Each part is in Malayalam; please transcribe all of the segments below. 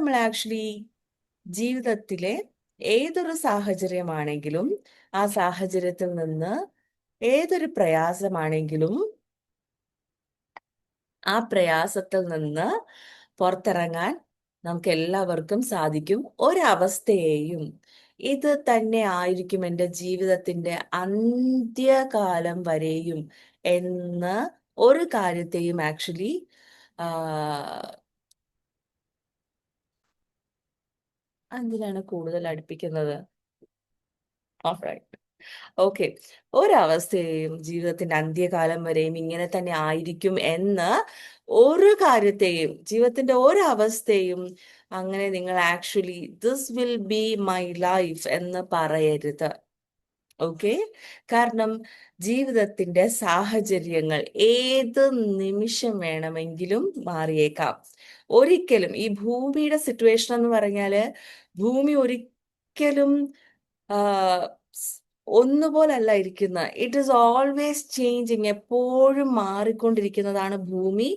നമ്മൾ ആക്ച്വലി ജീവിതത്തിലെ ഏതൊരു സാഹചര്യമാണെങ്കിലും ആ സാഹചര്യത്തിൽ നിന്ന് ഏതൊരു പ്രയാസമാണെങ്കിലും ആ പ്രയാസത്തിൽ നിന്ന് പുറത്തിറങ്ങാൻ നമുക്ക് എല്ലാവർക്കും സാധിക്കും. ഒരവസ്ഥയെയും ഇത് തന്നെ ആയിരിക്കും എൻ്റെ ജീവിതത്തിന്റെ അന്ത്യകാലം വരെയും എന്ന് ഒരു കാര്യത്തെയും ആക്ച്വലി എന്തിനാണ് കൂടുതൽ അടുപ്പിക്കുന്നത്? ഓക്കെ, ഒരവസ്ഥയെയും ജീവിതത്തിന്റെ അന്ത്യകാലം വരെയും ഇങ്ങനെ തന്നെ ആയിരിക്കും എന്ന് ഒരു കാര്യത്തെയും ജീവിതത്തിന്റെ ഒരവസ്ഥയും അങ്ങനെ നിങ്ങൾ actually this will be my life എന്ന് പറയരുത്. ഓക്കെ, കാരണം ജീവിതത്തിന്റെ സാഹചര്യങ്ങൾ ഏത് നിമിഷം വേണമെങ്കിലും മാറിയേക്കാം. ഒരിക്കലും ഈ ഭൂമിയുടെ സിറ്റുവേഷൻ എന്ന് പറഞ്ഞാല് ഭൂമി ഒരിക്കലും ഒന്നുപോലല്ല ഇരിക്കുന്ന. ഇറ്റ് ഈസ് ഓൾവേസ് ചേഞ്ചിങ്, എപ്പോഴും മാറിക്കൊണ്ടിരിക്കുന്നതാണ് ഭൂമി.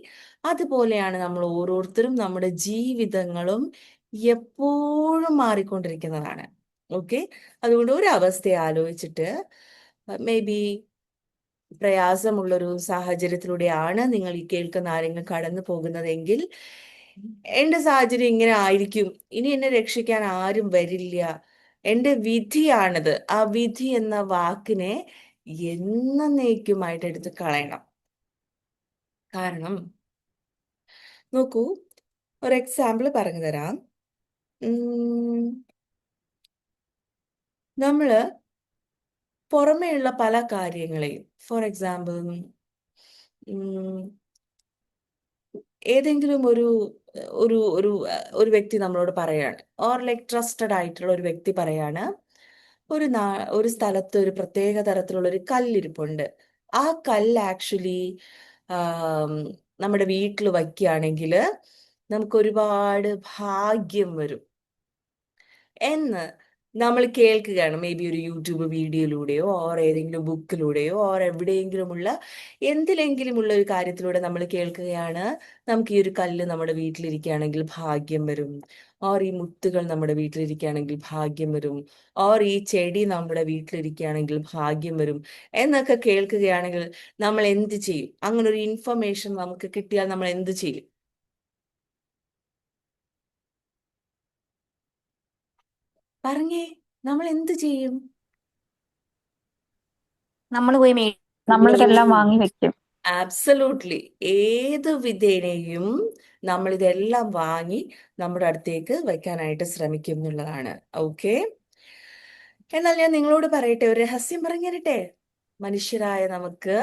അതുപോലെയാണ് നമ്മൾ ഓരോരുത്തരും, നമ്മുടെ ജീവിതങ്ങളും എപ്പോഴും മാറിക്കൊണ്ടിരിക്കുന്നതാണ്. ഓക്കെ, അതുകൊണ്ട് ഒരു അവസ്ഥയെ ആലോചിച്ചിട്ട് മേ ബി പ്രയാസമുള്ളൊരു സാഹചര്യത്തിലൂടെയാണ് നിങ്ങൾ ഈ കേൾക്കുന്ന ആരെങ്കിലും കടന്നു പോകുന്നതെങ്കിൽ എന്റെ സാഹചര്യം ഇങ്ങനെ ആയിരിക്കും, ഇനി എന്നെ രക്ഷിക്കാൻ ആരും വരില്ല, എന്റെ വിധിയാണിത്, ആ വിധി എന്ന വാക്കിനെ എന്നേക്കുമായിട്ട് എടുത്ത് കളയണം. കാരണം നോക്കൂ, ഒരു എക്സാമ്പിൾ പറഞ്ഞു തരാം. നമ്മള് പുറമേയുള്ള പല കാര്യങ്ങളെയും, ഫോർ എക്സാമ്പിൾ ഏതെങ്കിലും ഒരു ഒരു ഒരു ഒരു വ്യക്തി നമ്മളോട് പറയാണ്, ഓർ ലൈക്ക് ട്രസ്റ്റഡ് ആയിട്ടുള്ള ഒരു വ്യക്തി പറയാണ്, ഒരു സ്ഥലത്ത് ഒരു പ്രത്യേക തരത്തിലുള്ള ഒരു കല്ലിരിപ്പുണ്ട്, ആ കല്ല് ആക്ച്വലി നമ്മുടെ വീട്ടിൽ വയ്ക്കുകയാണെങ്കിൽ നമുക്ക് ഒരുപാട് ഭാഗ്യം വരും എന്ന് നമ്മൾ കേൾക്കുകയാണ്. മേ ബി ഒരു യൂട്യൂബ് വീഡിയോയിലൂടെയോ ഓർ ഏതെങ്കിലും ബുക്കിലൂടെയോ ഓർ എവിടെയെങ്കിലുമുള്ള എന്തിലെങ്കിലുമുള്ള ഒരു കാര്യത്തിലൂടെ നമ്മൾ കേൾക്കുകയാണ്, നമുക്ക് ഈ ഒരു കല്ല് നമ്മുടെ വീട്ടിലിരിക്കുകയാണെങ്കിൽ ഭാഗ്യം വരും, ഓർ ഈ മുത്തുകൾ നമ്മുടെ വീട്ടിലിരിക്കുകയാണെങ്കിൽ ഭാഗ്യം വരും, ഓർ ഈ ചെടി നമ്മുടെ വീട്ടിലിരിക്കുകയാണെങ്കിൽ ഭാഗ്യം വരും എന്നൊക്കെ കേൾക്കുകയാണെങ്കിൽ നമ്മൾ എന്ത് ചെയ്യും? അങ്ങനെ ഒരു ഇൻഫർമേഷൻ നമുക്ക് കിട്ടിയാൽ നമ്മൾ എന്ത് ചെയ്യും? പറഞ്ഞേ, നമ്മൾ എന്ത് ചെയ്യും? നമ്മൾ പോയി നമ്മളിതെല്ലാം വാങ്ങി വെക്കും. ആബ്സലൂട്ട്ലി, ഏത് വിധേനയും നമ്മൾ ഇതെല്ലാം വാങ്ങി നമ്മുടെ അടുത്തേക്ക് വെക്കാനായിട്ട് ശ്രമിക്കും എന്നുള്ളതാണ്. ഓക്കെ, എന്നാൽ ഞാൻ നിങ്ങളോട് പറയട്ടെ, ഒരു രഹസ്യം പറഞ്ഞു തരട്ടെ. മനുഷ്യരായ നമുക്ക്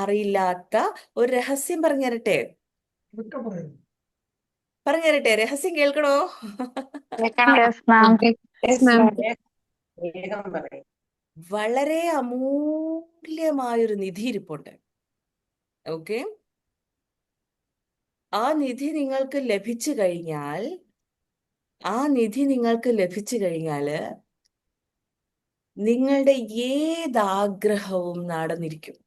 അറിയില്ലാത്ത ഒരു രഹസ്യം പറഞ്ഞു തരട്ടെ. പറഞ്ഞു തരട്ടെ, രഹസ്യം കേൾക്കണോ? Yes ma'am. വളരെ അമൂല്യമായൊരു നിധി ഇരിപ്പുണ്ട്. ഓക്കെ, ആ നിധി നിങ്ങൾക്ക് ലഭിച്ചു കഴിഞ്ഞാൽ നിങ്ങളുടെ ഏതാഗ്രഹവും നടന്നിരിക്കും.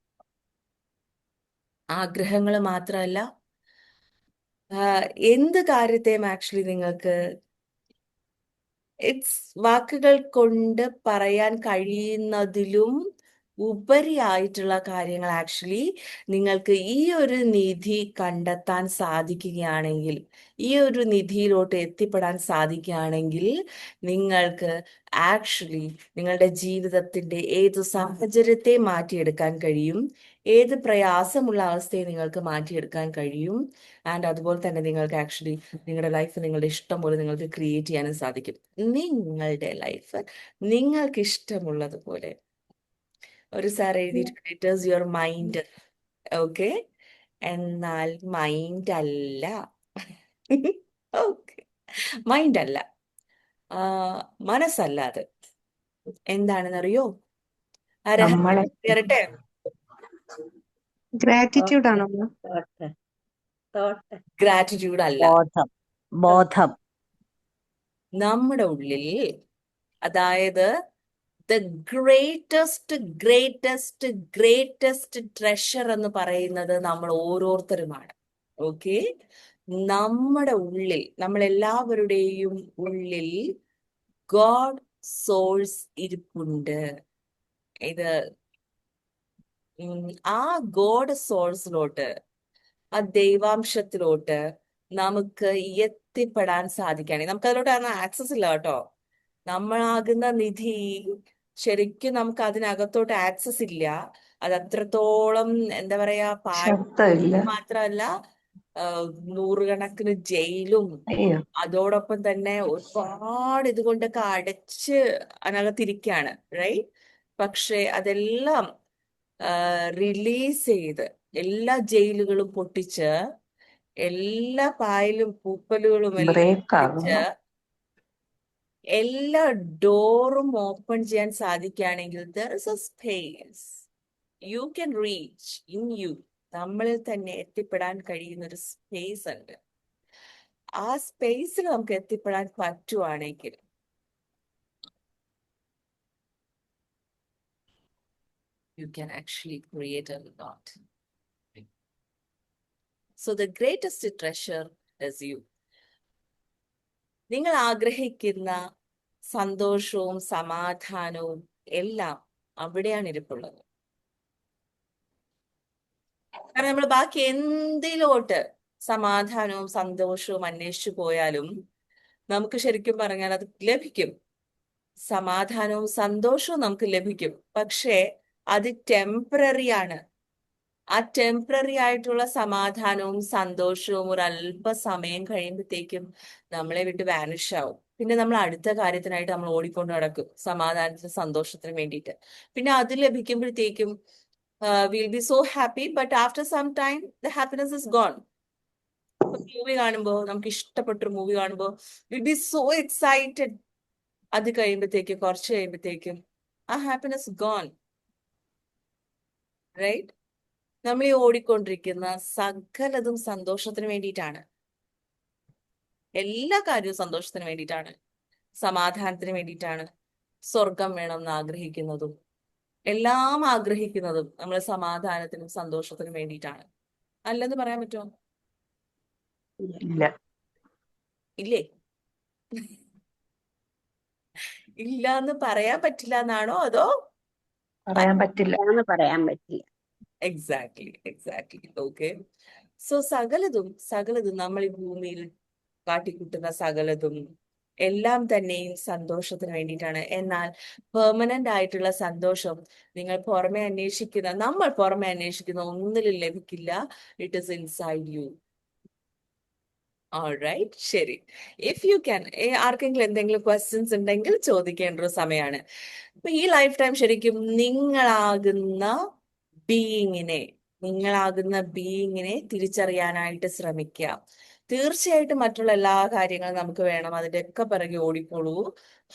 ആഗ്രഹങ്ങൾ മാത്രമല്ല, എന്ത് കാര്യത്തെയും ആക്ച്വലി നിങ്ങൾക്ക് വാക്കുകൾ കൊണ്ട് പറയാൻ കഴിയുന്നതിലും ഉപരിയായിട്ടുള്ള കാര്യങ്ങൾ ആക്ച്വലി നിങ്ങൾക്ക് ഈ ഒരു നിധി കണ്ടെത്താൻ സാധിക്കുകയാണെങ്കിൽ, ഈ ഒരു നിധിയിലോട്ട് എത്തിപ്പെടാൻ സാധിക്കുകയാണെങ്കിൽ നിങ്ങൾക്ക് ആക്ച്വലി നിങ്ങളുടെ ജീവിതത്തിന്റെ ഏത് സാഹചര്യത്തെ മാറ്റിയെടുക്കാൻ കഴിയും, ഏത് പ്രയാസമുള്ള അവസ്ഥയെ നിങ്ങൾക്ക് മാറ്റിയെടുക്കാൻ കഴിയും. ആൻഡ് അതുപോലെ തന്നെ നിങ്ങൾക്ക് ആക്ച്വലി നിങ്ങളുടെ ലൈഫ് നിങ്ങളുടെ ഇഷ്ടം പോലെ നിങ്ങൾക്ക് ക്രിയേറ്റ് ചെയ്യാനും സാധിക്കും. നിങ്ങളുടെ ലൈഫ് നിങ്ങൾക്ക് ഇഷ്ടമുള്ളതുപോലെ. ഒരു സാർ എഴുതിയിട്ടുണ്ട്, it is your mind. Okay, എന്നാൽ മൈൻഡ് അല്ല. ഓക്കെ, മൈൻഡ് അല്ല, മനസ്സല്ല അത്. എന്താണെന്നറിയോ? ആ നമ്മളെ രഹസ്യം കേറട്ടെ. ഗ്രാറ്റിറ്റ്യൂഡ് ആണോ? ഗ്രാറ്റിറ്റ്യൂഡ് അല്ല. ബോധം ബോധം നമ്മുടെ ഉള്ളിൽ, അതായത് the greatest greatest greatest treasure എന്ന് പറയുന്നത് നമ്മൾ ഓരോരുത്തരുമാണ്. ഓക്കെ, നമ്മുടെ ഉള്ളിൽ, നമ്മളെല്ലാവരുടെയും ഉള്ളിൽ ഗോഡ് സോഴ്സ് ഇരിപ്പുണ്ട്. ഇത് ആ ഗോഡ് സോഴ്സിലോട്ട്, ആ ദൈവാംശത്തിലോട്ട് നമുക്ക് എത്തിപ്പെടാൻ സാധിക്കുകയാണെങ്കിൽ, നമുക്ക് അതിലോട്ട് ആക്സസ് ഇല്ല കേട്ടോ. നമ്മളാകുന്ന നിധി ശരിക്കും നമുക്ക് അതിനകത്തോട്ട് ആക്സസ് ഇല്ല. അത് അത്രത്തോളം എന്താ പറയാ, ശബ്ദമില്ല. മാത്രമല്ല നൂറുകണക്കിന് ജയിലും അയ്യോ. അതോടൊപ്പം തന്നെ ഒരുപാട് ഇതുകൊണ്ടൊക്കെ അടച്ച് അതിനകത്തിരിക്കുകയാണ്, റൈറ്റ്? പക്ഷെ അതെല്ലാം റിലീസ് ചെയ്ത്, എല്ലാ ജയിലുകളും പൊട്ടിച്ച്, എല്ലാ പായലും പൂപ്പലുകളും എല്ലാം ബ്രേക്ക് പൊട്ടിച്ച്, ആകുന്നു. എല്ലാ ഡോറും ഓപ്പൺ ചെയ്യാൻ സാധിക്കുകയാണെങ്കിൽ there is a space you can reach in you. നമ്മളിൽ തന്നെ എത്തിപ്പെടാൻ കഴിയുന്ന ഒരു സ്പേസ് ഉണ്ട്. ആ സ്പേസിൽ നമുക്ക് എത്തിപ്പെടാൻ പറ്റുവാണെങ്കിൽ you can actually create a lot. So the greatest treasure is you. നിങ്ങൾ ആഗ്രഹിക്കുന്ന സന്തോഷവും സമാധാനവും എല്ലാം അവിടെയാണ് ഇരിപ്പുള്ളത്. കാരണം നമ്മൾ ബാക്കി എന്തിലോട്ട് സമാധാനവും സന്തോഷവും അന്വേഷിച്ചു പോയാലും നമുക്ക് ശരിക്കും പറഞ്ഞാൽ അത് ലഭിക്കും. സമാധാനവും സന്തോഷവും നമുക്ക് ലഭിക്കും. പക്ഷേ അത് ടെമ്പററി ആണ്. ആ ടെമ്പററി ആയിട്ടുള്ള സമാധാനവും സന്തോഷവും ഒരു അല്പസമയം കഴിയുമ്പോഴത്തേക്കും നമ്മളെ വിട്ട് വാനിഷ് ആവും. പിന്നെ നമ്മൾ അടുത്ത കാര്യത്തിനായിട്ട് നമ്മൾ ഓടിക്കൊണ്ട് നടക്കും, സമാധാനത്തിനും സന്തോഷത്തിനും വേണ്ടിയിട്ട്. പിന്നെ അത് ലഭിക്കുമ്പോഴത്തേക്കും will be so happy, but after some time the happiness is gone. Movie കാണുമ്പോൾ, നമുക്ക് ഇഷ്ടപ്പെട്ടൊരു മൂവി കാണുമ്പോൾ വിൽ ബി സോ എക്സൈറ്റഡ്. അത് കഴിയുമ്പോഴത്തേക്കും, കുറച്ച് കഴിയുമ്പോഴത്തേക്കും ആ ഹാപ്പിനെസ് ഗോൺ, റൈറ്റ്? നമ്മൾ ഈ ഓടിക്കൊണ്ടിരിക്കുന്ന സകലതും സന്തോഷത്തിന് വേണ്ടിയിട്ടാണ്. എല്ലാ കാര്യവും സന്തോഷത്തിന് വേണ്ടിയിട്ടാണ്, സമാധാനത്തിന് വേണ്ടിയിട്ടാണ്. സ്വർഗം വേണമെന്ന് ആഗ്രഹിക്കുന്നതും എല്ലാം ആഗ്രഹിക്കുന്നതും നമ്മൾ സമാധാനത്തിനും സന്തോഷത്തിനും വേണ്ടിയിട്ടാണ്. അല്ലെന്ന് പറയാൻ പറ്റുമോ? ഇല്ല. ഇല്ലേ? ഇല്ല എന്ന് പറയാൻ പറ്റില്ല എന്നാണോ, അതോ പറയാൻ പറ്റില്ല. എന്ന് പറയാൻ പറ്റില്ല. എക്സാക്ട്ലി. ഓക്കെ. സോ സകലതും നമ്മൾ ഈ ഭൂമിയിൽ കാട്ടിക്കൂട്ടുന്ന സകലതും എല്ലാം തന്നെയും സന്തോഷത്തിന് വേണ്ടിയിട്ടാണ്. എന്നാൽ പെർമനന്റ് ആയിട്ടുള്ള സന്തോഷം നമ്മൾ പുറമെ അന്വേഷിക്കുന്ന ഒന്നിലും ലഭിക്കില്ല. It is inside you. Alright, ശരി. ഇഫ് യു ക്യാൻ, ആർക്കെങ്കിലും എന്തെങ്കിലും ക്വസ്റ്റ്യൻസ് ഉണ്ടെങ്കിൽ ചോദിക്കേണ്ട ഒരു സമയമാണ്. അപ്പൊ ഈ ലൈഫ് ടൈം ശരിക്കും നിങ്ങളാകുന്ന ബീയിങ്ങിനെ തിരിച്ചറിയാനായിട്ട് ശ്രമിക്കുക. തീർച്ചയായിട്ടും മറ്റുള്ള എല്ലാ കാര്യങ്ങളും നമുക്ക് വേണം, അതിന്റെയൊക്കെ പിറകെ ഓടിക്കോളൂ.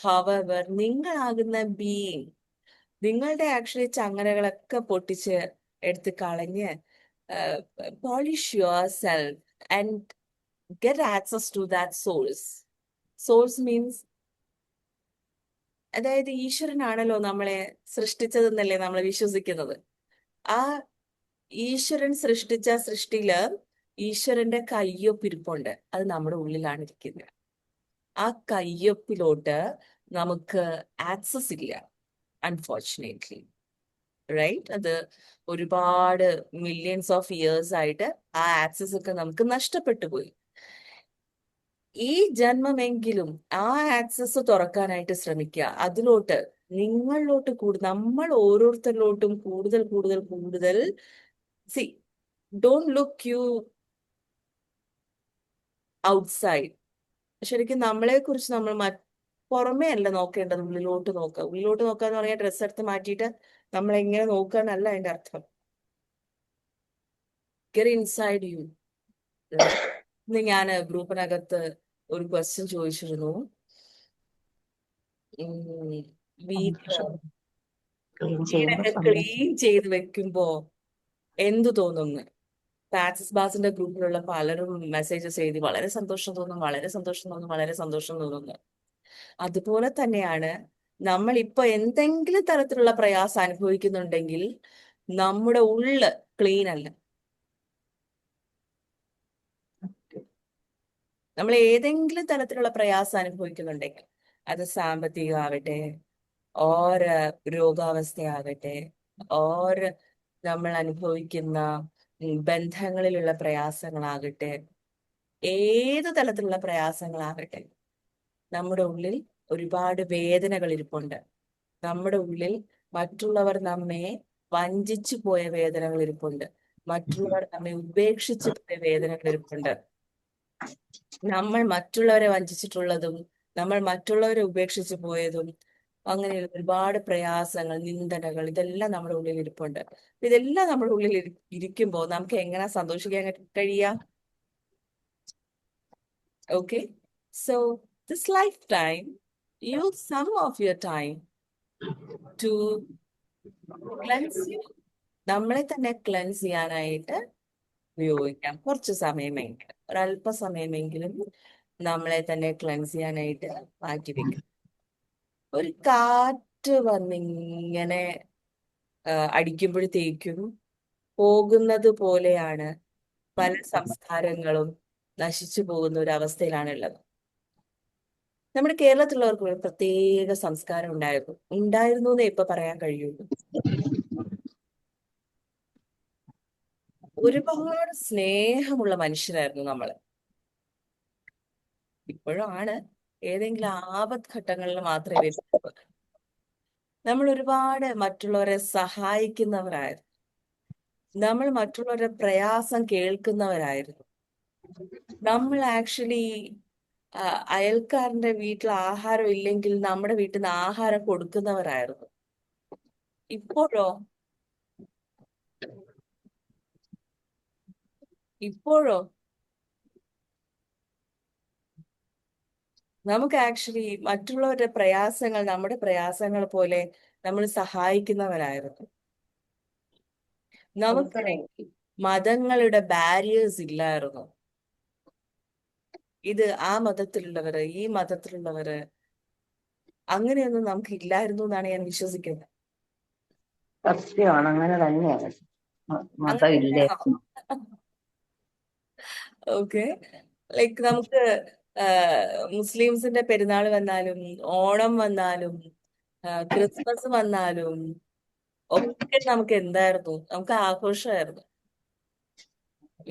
ഹവർ നിങ്ങളാകുന്ന ബീയിങ്, നിങ്ങളുടെ ആക്ച്വലി ചങ്ങലകളൊക്കെ പൊട്ടിച്ച് എടുത്ത് കളഞ്ഞ് polish your self and get access to that source. Source means, അതായത് ഈശ്വരനാണല്ലോ നമ്മളെ സൃഷ്ടിച്ചതെന്നല്ലേ നമ്മൾ വിശ്വസിക്കുന്നത്. ആ ഈശ്വരൻ സൃഷ്ടിച്ച സൃഷ്ടിയില് ഈശ്വരന്റെ കയ്യൊപ്പിരിപ്പുണ്ട്. അത് നമ്മുടെ ഉള്ളിലാണ് ഇരിക്കുന്നത്. ആ കയ്യൊപ്പിലോട്ട് നമുക്ക് ആക്സസ് ഇല്ല, അൺഫോർച്ചുനേറ്റ്ലി, റൈറ്റ്? അത് ഒരുപാട് മില്യൺസ് ഓഫ് ഇയേഴ്സ് ആയിട്ട് ആ ആക്സസ് ഒക്കെ നമുക്ക് നഷ്ടപ്പെട്ടു പോയി. ഈ ജന്മമെങ്കിലും ആ ആക്സസ് തുറക്കാനായിട്ട് ശ്രമിക്കുക. അതിലോട്ട്, നിങ്ങളിലോട്ട് നമ്മൾ ഓരോരുത്തരിലോട്ടും കൂടുതൽ C, don't look U outside. ശരിക്കും നമ്മളെ കുറിച്ച് നമ്മൾ പുറമേ അല്ല നോക്കേണ്ടത്, ഉള്ളിലോട്ട് നോക്കുക. ഉള്ളിലോട്ട് നോക്കുക എന്ന് പറഞ്ഞാൽ ഡ്രസ്സ് എടുത്ത് മാറ്റിയിട്ട് നമ്മൾ എങ്ങനെ നോക്കുക എന്നല്ല അതിന്റെ അർത്ഥം. Get inside U. ഇന്ന് ഞാൻ ഗ്രൂപ്പിനകത്ത് ഒരു ക്വസ്റ്റ്യൻ ചോദിച്ചിരുന്നു. വീടൊക്കെ ക്ലീൻ ചെയ്ത് വെക്കുമ്പോ എന്തു തോന്നുന്നു? ആക്സിസ് ബാസിന്റെ ഗ്രൂപ്പിലുള്ള പലരും മെസ്സേജസ് എഴുതി, വളരെ സന്തോഷം തോന്നുന്നു. അതുപോലെ തന്നെയാണ് നമ്മൾ ഇപ്പൊ എന്തെങ്കിലും തരത്തിലുള്ള പ്രയാസം അനുഭവിക്കുന്നുണ്ടെങ്കിൽ നമ്മുടെ ഉള്ള് ക്ലീൻ അല്ല. നമ്മൾ ഏതെങ്കിലും തരത്തിലുള്ള പ്രയാസം അനുഭവിക്കുന്നുണ്ടെങ്കിൽ, അത് സാമ്പത്തികമാവട്ടെ, ഓർ രോഗാവസ്ഥയാകട്ടെ, ഓർ നമ്മൾ അനുഭവിക്കുന്ന ബന്ധങ്ങളിലുള്ള പ്രയാസങ്ങളാകട്ടെ, ഏത് തരത്തിലുള്ള പ്രയാസങ്ങളാകട്ടെ, നമ്മുടെ ഉള്ളിൽ ഒരുപാട് വേദനകൾ ഇരിപ്പുണ്ട്. നമ്മുടെ ഉള്ളിൽ മറ്റുള്ളവർ നമ്മെ വഞ്ചിച്ചു പോയ വേദനകൾ ഇരിപ്പുണ്ട്. മറ്റുള്ളവർ നമ്മെ ഉപേക്ഷിച്ചു പോയ വേദനകൾ ഇരിപ്പുണ്ട്. നമ്മൾ മറ്റുള്ളവരെ വഞ്ചിച്ചിട്ടുള്ളതും നമ്മൾ മറ്റുള്ളവരെ ഉപേക്ഷിച്ചു പോയതും അങ്ങനെയുള്ള ഒരുപാട് പ്രയാസങ്ങൾ, നിന്ദനകൾ, ഇതെല്ലാം നമ്മുടെ ഉള്ളിൽ ഇരിപ്പുണ്ട്. ഇതെല്ലാം നമ്മുടെ ഉള്ളിൽ ഇരിക്കുമ്പോൾ നമുക്ക് എങ്ങനെ സന്തോഷിക്കാൻ കഴിയുക? Okay, so this lifetime, use some of your time to cleanse you. നമ്മളെ തന്നെ ക്ലെൻസ് ചെയ്യാനായിട്ട് ഉപയോഗിക്കാം. കുറച്ച് സമയമെങ്കിലും, ഒരല്പസമയമെങ്കിലും നമ്മളെ തന്നെ ക്ലെൻസ് ചെയ്യാനായിട്ട് മാറ്റിവെക്കാം. ഒരു കാറ്റ് വന്നിങ്ങനെ അടിക്കുമ്പോഴത്തേക്കും പോകുന്നത് പോലെയാണ് പല സംസ്കാരങ്ങളും നശിച്ചു പോകുന്ന ഒരു അവസ്ഥയിലാണുള്ളത്. നമ്മുടെ കേരളത്തിലുള്ളവർക്ക് ഒരു പ്രത്യേക സംസ്കാരം ഉണ്ടായിരുന്നു എന്നേ ഇപ്പൊ പറയാൻ കഴിയുള്ളൂ. ഒരുപാട് സ്നേഹമുള്ള മനുഷ്യരായിരുന്നു നമ്മള്. ഇപ്പോഴും ആണ്. ഏതെങ്കിലും ആപത് ഘട്ടങ്ങളിൽ മാത്രമേ വരുന്നുള്ളൂ. നമ്മൾ ഒരുപാട് മറ്റുള്ളവരെ സഹായിക്കുന്നവരായിരുന്നു. നമ്മൾ മറ്റുള്ളവരുടെ പ്രയാസം കേൾക്കുന്നവരായിരുന്നു. നമ്മൾ ആക്ച്വലി അയൽക്കാരന്റെ വീട്ടിൽ ആഹാരം ഇല്ലെങ്കിൽ നമ്മുടെ വീട്ടിൽ നിന്ന് ആഹാരം കൊടുക്കുന്നവരായിരുന്നു. ഇപ്പോഴോ ഇപ്പോഴോ നമുക്ക് ആക്ച്വലി മറ്റുള്ളവരുടെ പ്രയാസങ്ങൾ നമ്മുടെ പ്രയാസങ്ങൾ പോലെ നമ്മൾ സഹായിക്കുന്നവരായിരുന്നു. നമുക്കിടയിൽ മതങ്ങളുടെ ബാരിയേഴ്സ് ഇല്ലായിരുന്നു. ഇത് ആ മതത്തിലുള്ളവര്, ഈ മതത്തിലുള്ളവര്, അങ്ങനെയൊന്നും നമുക്ക് ഇല്ലായിരുന്നു എന്നാണ് ഞാൻ വിശ്വസിക്കുന്നത്. സത്യമാണ്, അങ്ങനെ തന്നെയാണ്. അങ്ങനെ മതമില്ലേ? തന്നെയാണോ? ഓക്കെ, ലൈക്ക് നമുക്ക് മുസ്ലിംസിന്റെ പെരുന്നാൾ വന്നാലും, ഓണം വന്നാലും, ക്രിസ്മസ് വന്നാലും ഒക്കെ നമുക്ക് എന്തായിരുന്നു? നമുക്ക് ആഘോഷമായിരുന്നു.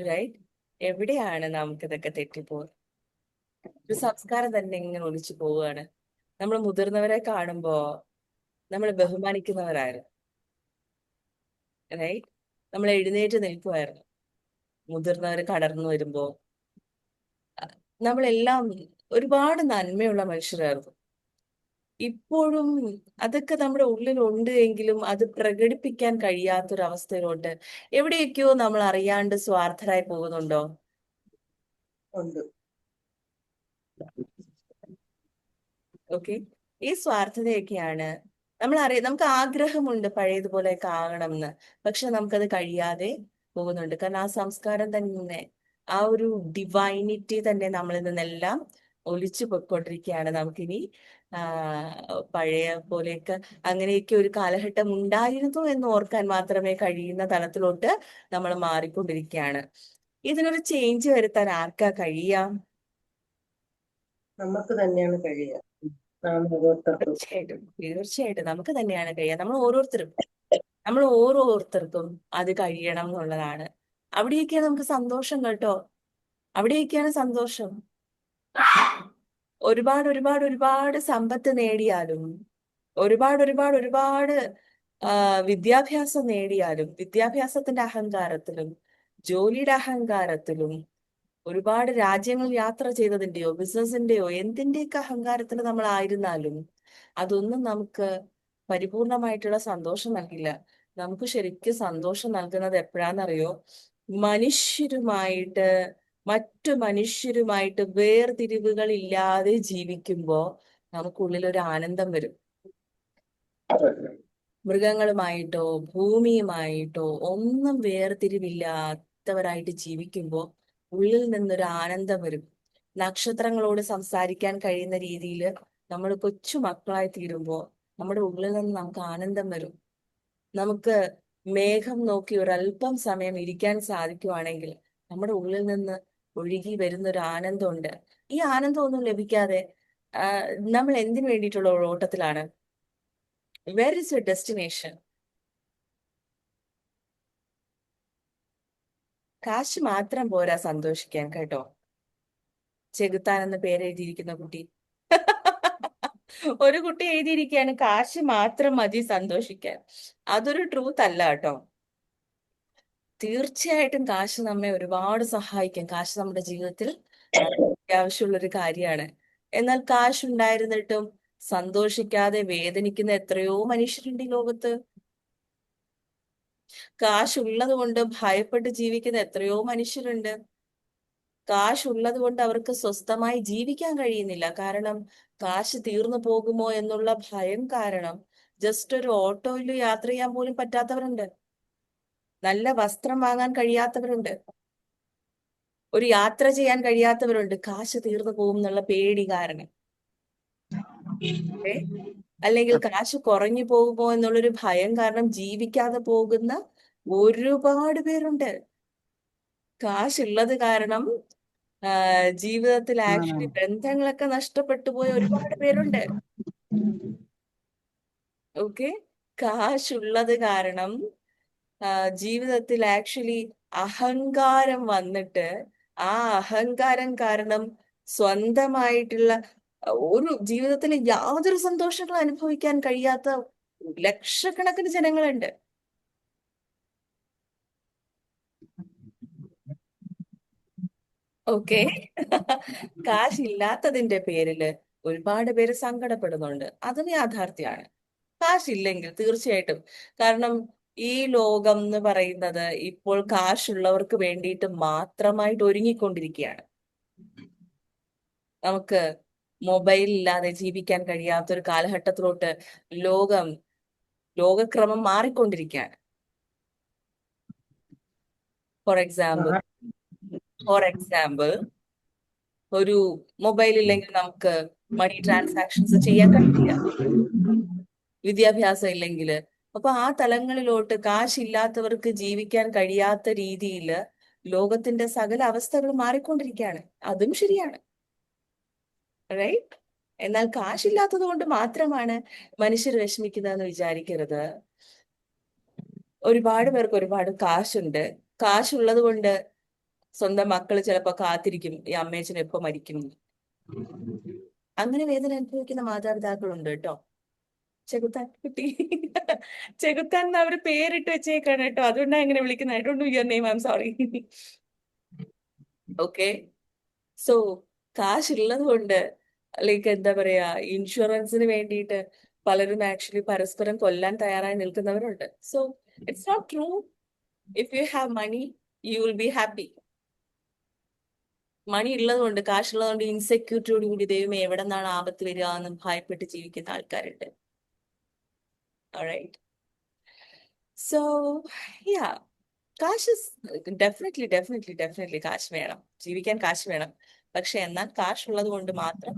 റൈറ്റ്? എവിടെയാണ് നമുക്കിതൊക്കെ തെറ്റിപ്പോകുന്നത്? ഒരു സംസ്കാരം തന്നെ ഇങ്ങനെ ഒലിച്ചു പോവുകയാണ്. നമ്മൾ മുതിർന്നവരെ കാണുമ്പോ നമ്മൾ ബഹുമാനിക്കുന്നവരായിരുന്നു. റൈറ്റ്? നമ്മൾ എഴുന്നേറ്റ് നിൽക്കുമായിരുന്നു മുതിർന്നവർ കടന്നു വരുമ്പോ. നമ്മളെല്ലാം ഒരുപാട് നന്മയുള്ള മനുഷ്യരായിരുന്നു. ഇപ്പോഴും അതൊക്കെ നമ്മുടെ ഉള്ളിലുണ്ട് എങ്കിലും അത് പ്രകടിപ്പിക്കാൻ കഴിയാത്തൊരവസ്ഥയിലോട്ട് എവിടെയൊക്കെയോ നമ്മൾ അറിയാണ്ട് സ്വാർത്ഥരായി പോകുന്നുണ്ടോ? ഉണ്ട്. ഓക്കെ, ഈ സ്വാർത്ഥതയൊക്കെയാണ് നമുക്ക് ആഗ്രഹമുണ്ട് പഴയതുപോലെയൊക്കെ ആകണം എന്ന്. പക്ഷെ നമുക്കത് കഴിയാതെ പോകുന്നുണ്ട്. കാരണം ആ സംസ്കാരം തന്നെ, ആ ഒരു ഡിവൈനിറ്റി തന്നെ നമ്മളിൽ നിന്നെല്ലാം ഒലിച്ചു പൊയ്ക്കൊണ്ടിരിക്കുകയാണ്. നമുക്കിനി ആ പഴയ പോലെയൊക്കെ അങ്ങനെയൊക്കെ ഒരു കാലഘട്ടം ഉണ്ടായിരുന്നു എന്ന് ഓർക്കാൻ മാത്രമേ കഴിയുന്ന തലത്തിലോട്ട് നമ്മൾ മാറിക്കൊണ്ടിരിക്കുകയാണ്. ഇതിനൊരു ചേഞ്ച് വരുത്താൻ ആർക്കാ കഴിയാം? നമുക്ക് തന്നെയാണ് കഴിയുക. നാം ഓരോരുത്തർക്കും. തീർച്ചയായിട്ടും തീർച്ചയായിട്ടും നമുക്ക് തന്നെയാണ് കഴിയുക. നമ്മൾ ഓരോരുത്തർക്കും അത് കഴിയണം എന്നുള്ളതാണ്. അവിടെയൊക്കെയാണ് നമുക്ക് സന്തോഷം കേട്ടോ. അവിടെയൊക്കെയാണ് സന്തോഷം. ഒരുപാട് ഒരുപാട് ഒരുപാട് സമ്പത്ത് നേടിയാലും, ഒരുപാട് ഒരുപാട് ഒരുപാട് വിദ്യാഭ്യാസം നേടിയാലും, വിദ്യാഭ്യാസത്തിന്റെ അഹങ്കാരത്തിലും ജോലിയുടെ അഹങ്കാരത്തിലും, ഒരുപാട് രാജ്യങ്ങൾ യാത്ര ചെയ്തതിന്റെയോ ബിസിനസിന്റെയോ എന്തിന്റെയൊക്കെ അഹങ്കാരത്തിന് നമ്മൾ ആയിരുന്നാലും അതൊന്നും നമുക്ക് പരിപൂർണമായിട്ടുള്ള സന്തോഷം നൽകില്ല. നമുക്ക് ശരിക്കും സന്തോഷം നൽകുന്നത് എപ്പോഴാണെന്നറിയോ? മനുഷ്യരുമായിട്ട് മറ്റു മനുഷ്യരുമായിട്ട് വേർതിരിവുകൾ ഇല്ലാതെ ജീവിക്കുമ്പോ നമുക്കുള്ളിൽ ഒരു ആനന്ദം വരും. മൃഗങ്ങളുമായിട്ടോ ഭൂമിയുമായിട്ടോ ഒന്നും വേർതിരിവില്ലാത്തവരായിട്ട് ജീവിക്കുമ്പോൾ ഉള്ളിൽ നിന്നൊരു ആനന്ദം വരും. നക്ഷത്രങ്ങളോട് സംസാരിക്കാൻ കഴിയുന്ന രീതിയിൽ നമ്മൾ കൊച്ചു മക്കളായി തീരുമ്പോൾ നമ്മുടെ ഉള്ളിൽ നിന്ന് നമുക്ക് ആനന്ദം വരും. നമുക്ക് മേഘം നോക്കി ഒരല്പം സമയം ഇരിക്കാൻ സാധിക്കുവാണെങ്കിൽ നമ്മുടെ ഉള്ളിൽ നിന്ന് ഒഴുകി വരുന്ന ഒരു ആനന്ദമുണ്ട്. ഈ ആനന്ദമൊന്നും ലഭിക്കാതെ നമ്മൾ എന്തിനു വേണ്ടിയിട്ടുള്ള ഒരു ഓട്ടത്തിലാണ്? Where is your destination? കാശ് മാത്രം പോരാ സന്തോഷിക്കാൻ, കേട്ടോ. ചെകുത്താൻ എന്ന പേര് എഴുതിയിരിക്കുന്ന കുട്ടി ഒരു കുട്ടി എഴുതിയിരിക്കുകയാണ് കാശ് മാത്രം മതി സന്തോഷിക്കാൻ. അതൊരു ട്രൂത്ത് അല്ല കേട്ടോ. തീർച്ചയായിട്ടും കാശ് നമ്മെ ഒരുപാട് സഹായിക്കും. കാശ് നമ്മുടെ ജീവിതത്തിൽ അത്യാവശ്യമുള്ള ഒരു കാര്യമാണ്. എന്നാൽ കാശ് ഉണ്ടായിരുന്നിട്ടും സന്തോഷിക്കാതെ വേദനിക്കുന്ന എത്രയോ മനുഷ്യരുണ്ട് ഈ ലോകത്ത്. കാശ് ഉള്ളത് കൊണ്ട് ഭയപ്പെട്ട് ജീവിക്കുന്ന എത്രയോ മനുഷ്യരുണ്ട്. കാശ് ഉള്ളത് കൊണ്ട് അവർക്ക് സ്വസ്ഥമായി ജീവിക്കാൻ കഴിയുന്നില്ല. കാരണം കാശ് തീർന്നു പോകുമോ എന്നുള്ള ഭയം കാരണം ജസ്റ്റ് ഒരു ഓട്ടോയിൽ യാത്ര ചെയ്യാൻ പോലും പറ്റാത്തവരുണ്ട്. നല്ല വസ്ത്രം വാങ്ങാൻ കഴിയാത്തവരുണ്ട്. ഒരു യാത്ര ചെയ്യാൻ കഴിയാത്തവരുണ്ട്. കാശ് തീർന്നു പോകും എന്നുള്ള പേടി കാരണം. ഏ? അല്ലെങ്കിൽ കാശ് കുറഞ്ഞു പോകുമോ എന്നുള്ളൊരു ഭയം കാരണം ജീവിക്കാതെ പോകുന്ന ഒരുപാട് പേരുണ്ട്. കാശുള്ളത് കാരണം ജീവിതത്തിൽ ആക്ച്വലി ബന്ധങ്ങളൊക്കെ നഷ്ടപ്പെട്ടു പോയ ഒരുപാട് പേരുണ്ട്. ഓക്കെ. കാശുള്ളത് കാരണം ജീവിതത്തിൽ ആക്ച്വലി അഹങ്കാരം വന്നിട്ട് ആ അഹങ്കാരം കാരണം സ്വന്തമായിട്ടുള്ള ഒരു ജീവിതത്തിൽ യാതൊരു സന്തോഷങ്ങളും അനുഭവിക്കാൻ കഴിയാത്ത ലക്ഷക്കണക്കിന് ജനങ്ങളുണ്ട്. ഓക്കെ. കാശില്ലാത്തതിന്റെ പേരില് ഒരുപാട് പേര് സങ്കടപ്പെടുന്നുണ്ട്. അതും യാഥാർത്ഥ്യമാണ്. കാശില്ലെങ്കിൽ തീർച്ചയായിട്ടും. കാരണം ഈ ലോകം എന്ന് പറയുന്നത് ഇപ്പോൾ കാശുള്ളവർക്ക് വേണ്ടിയിട്ട് മാത്രമായിട്ട് ഒരുങ്ങിക്കൊണ്ടിരിക്കുകയാണ്. നമുക്ക് മൊബൈൽ ഇല്ലാതെ ജീവിക്കാൻ കഴിയാത്ത ഒരു കാലഘട്ടത്തിലോട്ട് ലോകക്രമം മാറിക്കൊണ്ടിരിക്കുകയാണ്. ഫോർ എക്സാമ്പിൾ ഫോർ എക്സാമ്പിൾ ഒരു മൊബൈൽ ഇല്ലെങ്കിൽ നമുക്ക് മണി ട്രാൻസാക്ഷൻസ് ചെയ്യാൻ കഴിയില്ല. വിദ്യാഭ്യാസം ഇല്ലെങ്കിൽ. അപ്പൊ ആ തലങ്ങളിലോട്ട് കാശില്ലാത്തവർക്ക് ജീവിക്കാൻ കഴിയാത്ത രീതിയിൽ ലോകത്തിന്റെ സകല അവസ്ഥകൾ മാറിക്കൊണ്ടിരിക്കുകയാണ്. അതും ശരിയാണ്, റൈറ്റ്? എന്നാൽ കാശില്ലാത്തത് കൊണ്ട് മാത്രമാണ് മനുഷ്യർ വിഷമിക്കുന്നതെന്ന് വിചാരിക്കരുത്. ഒരുപാട് പേർക്ക് ഒരുപാട് കാശുണ്ട്. കാശുള്ളത് കൊണ്ട് സ്വന്തം മക്കൾ ചിലപ്പോ കാത്തിരിക്കും ഈ അമ്മേച്ചൻ എപ്പോ മരിക്കും. അങ്ങനെ വേദന അനുഭവിക്കുന്ന മാതാപിതാക്കളുണ്ട് കേട്ടോ. ചെകുത്താൻ കുട്ടി ചെകുത്താൻ എന്ന് അവര് പേരിട്ട് വെച്ചേക്കാണ് കേട്ടോ. അതുകൊണ്ടാണ് എങ്ങനെ വിളിക്കുന്നത്. I don't know your name, I am sorry. Okay. So കാശുള്ളത് കൊണ്ട് ലൈക്ക് എന്താ പറയാ, ഇൻഷുറൻസിന് വേണ്ടിയിട്ട് പലരും ആക്ച്വലി പരസ്പരം കൊല്ലാൻ തയ്യാറായി നിൽക്കുന്നവരുണ്ട്. So it's not true. If you have money you will be happy. Money ഉള്ളത് കൊണ്ട്, കാശുള്ളത് കൊണ്ട് ഇൻസെക്യൂരിറ്റിയോട് കൂടി ദൈവമേ എവിടെ നിന്നാണ് ആപത്ത് വരിക എന്ന് ഭയപ്പെട്ട് ജീവിക്കുന്ന ആൾക്കാരുണ്ട്. ഓൾറൈറ്റ്. സോ യാ, കാശ് ഡെഫിനറ്റ്ലി കാശ് വേണം. ജീവിക്കാൻ കാശ് വേണം. പക്ഷെ എന്നാൽ കാശുള്ളത് കൊണ്ട് മാത്രം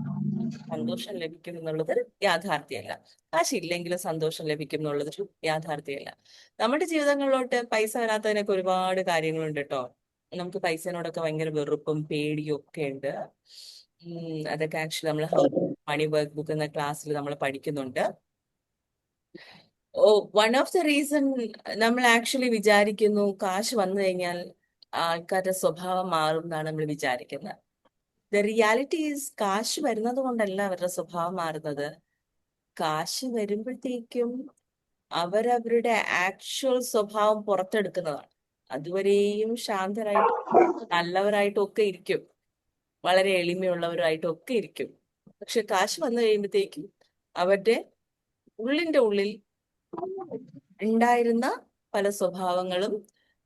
സന്തോഷം ലഭിക്കും എന്നുള്ളത് യാഥാർത്ഥ്യമല്ല. കാശില്ലെങ്കിലും സന്തോഷം ലഭിക്കും എന്നുള്ളത് യാഥാർത്ഥ്യമല്ല. നമ്മുടെ ജീവിതങ്ങളിലോട്ട് പൈസ വരാത്തതിനൊക്കെ ഒരുപാട് കാര്യങ്ങളുണ്ട് കേട്ടോ. നമുക്ക് പൈസനോടൊക്കെ ഭയങ്കര വെറുപ്പും പേടിയും ഒക്കെ ഉണ്ട്. അതൊക്കെ ആക്ച്വലി നമ്മൾ മണി വർക്ക് ബുക്ക് എന്ന ക്ലാസ്സിൽ നമ്മൾ പഠിക്കുന്നുണ്ട്. വൺ ഓഫ് ദ റീസൺ നമ്മൾ ആക്ച്വലി വിചാരിക്കുന്നു കാശ് വന്നു കഴിഞ്ഞാൽ ആൾക്കാരുടെ സ്വഭാവം മാറും എന്നാണ് നമ്മൾ വിചാരിക്കുന്നത്. ദ റിയാലിറ്റി ഈസ് കാശ് വരുന്നത് കൊണ്ടല്ല അവരുടെ സ്വഭാവം മാറുന്നത്. കാശ് വരുമ്പോഴത്തേക്കും അവരവരുടെ ആക്ച്വൽ സ്വഭാവം പുറത്തെടുക്കുന്നതാണ്. അതുവരെയും ശാന്തരായിട്ടും നല്ലവരായിട്ടും ഒക്കെ ഇരിക്കും. വളരെ എളിമയുള്ളവരായിട്ടും ഒക്കെ ഇരിക്കും. പക്ഷെ കാശ് വന്നു കഴിയുമ്പോഴത്തേക്കും അവരുടെ ഉള്ളിന്റെ ഉള്ളിൽ ഉണ്ടായിരുന്ന പല സ്വഭാവങ്ങളും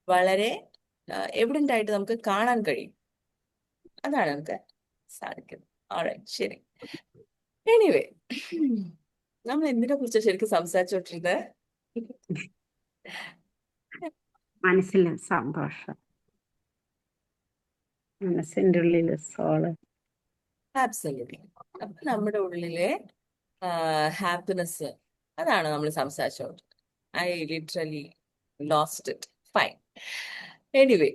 വളരെ എവിഡന്റ് ആയിട്ട് നമുക്ക് കാണാൻ കഴിയും. അതാണ് നമുക്ക് സാധിക്കുന്നത്. ഓൾറൈറ്റ്, ശരി. എനിവേ, നമ്മൾ എന്തിനെ കുറിച്ച് ശരിക്കും സംസാരിച്ചോണ്ടിരുന്നത്? മനസ്സിലെ സന്തോഷം, മനസ്സിന്റെ ഉള്ളിലെ സോള്. ആബ്സല്യൂട്ട്ലി. അപ്പൊ നമ്മുടെ ഉള്ളിലെ ഹാപ്പിനെസ്, അതാണ് നമ്മൾ സംസാരിച്ചോണ്ട്. I literally lost it. Fine. Anyway,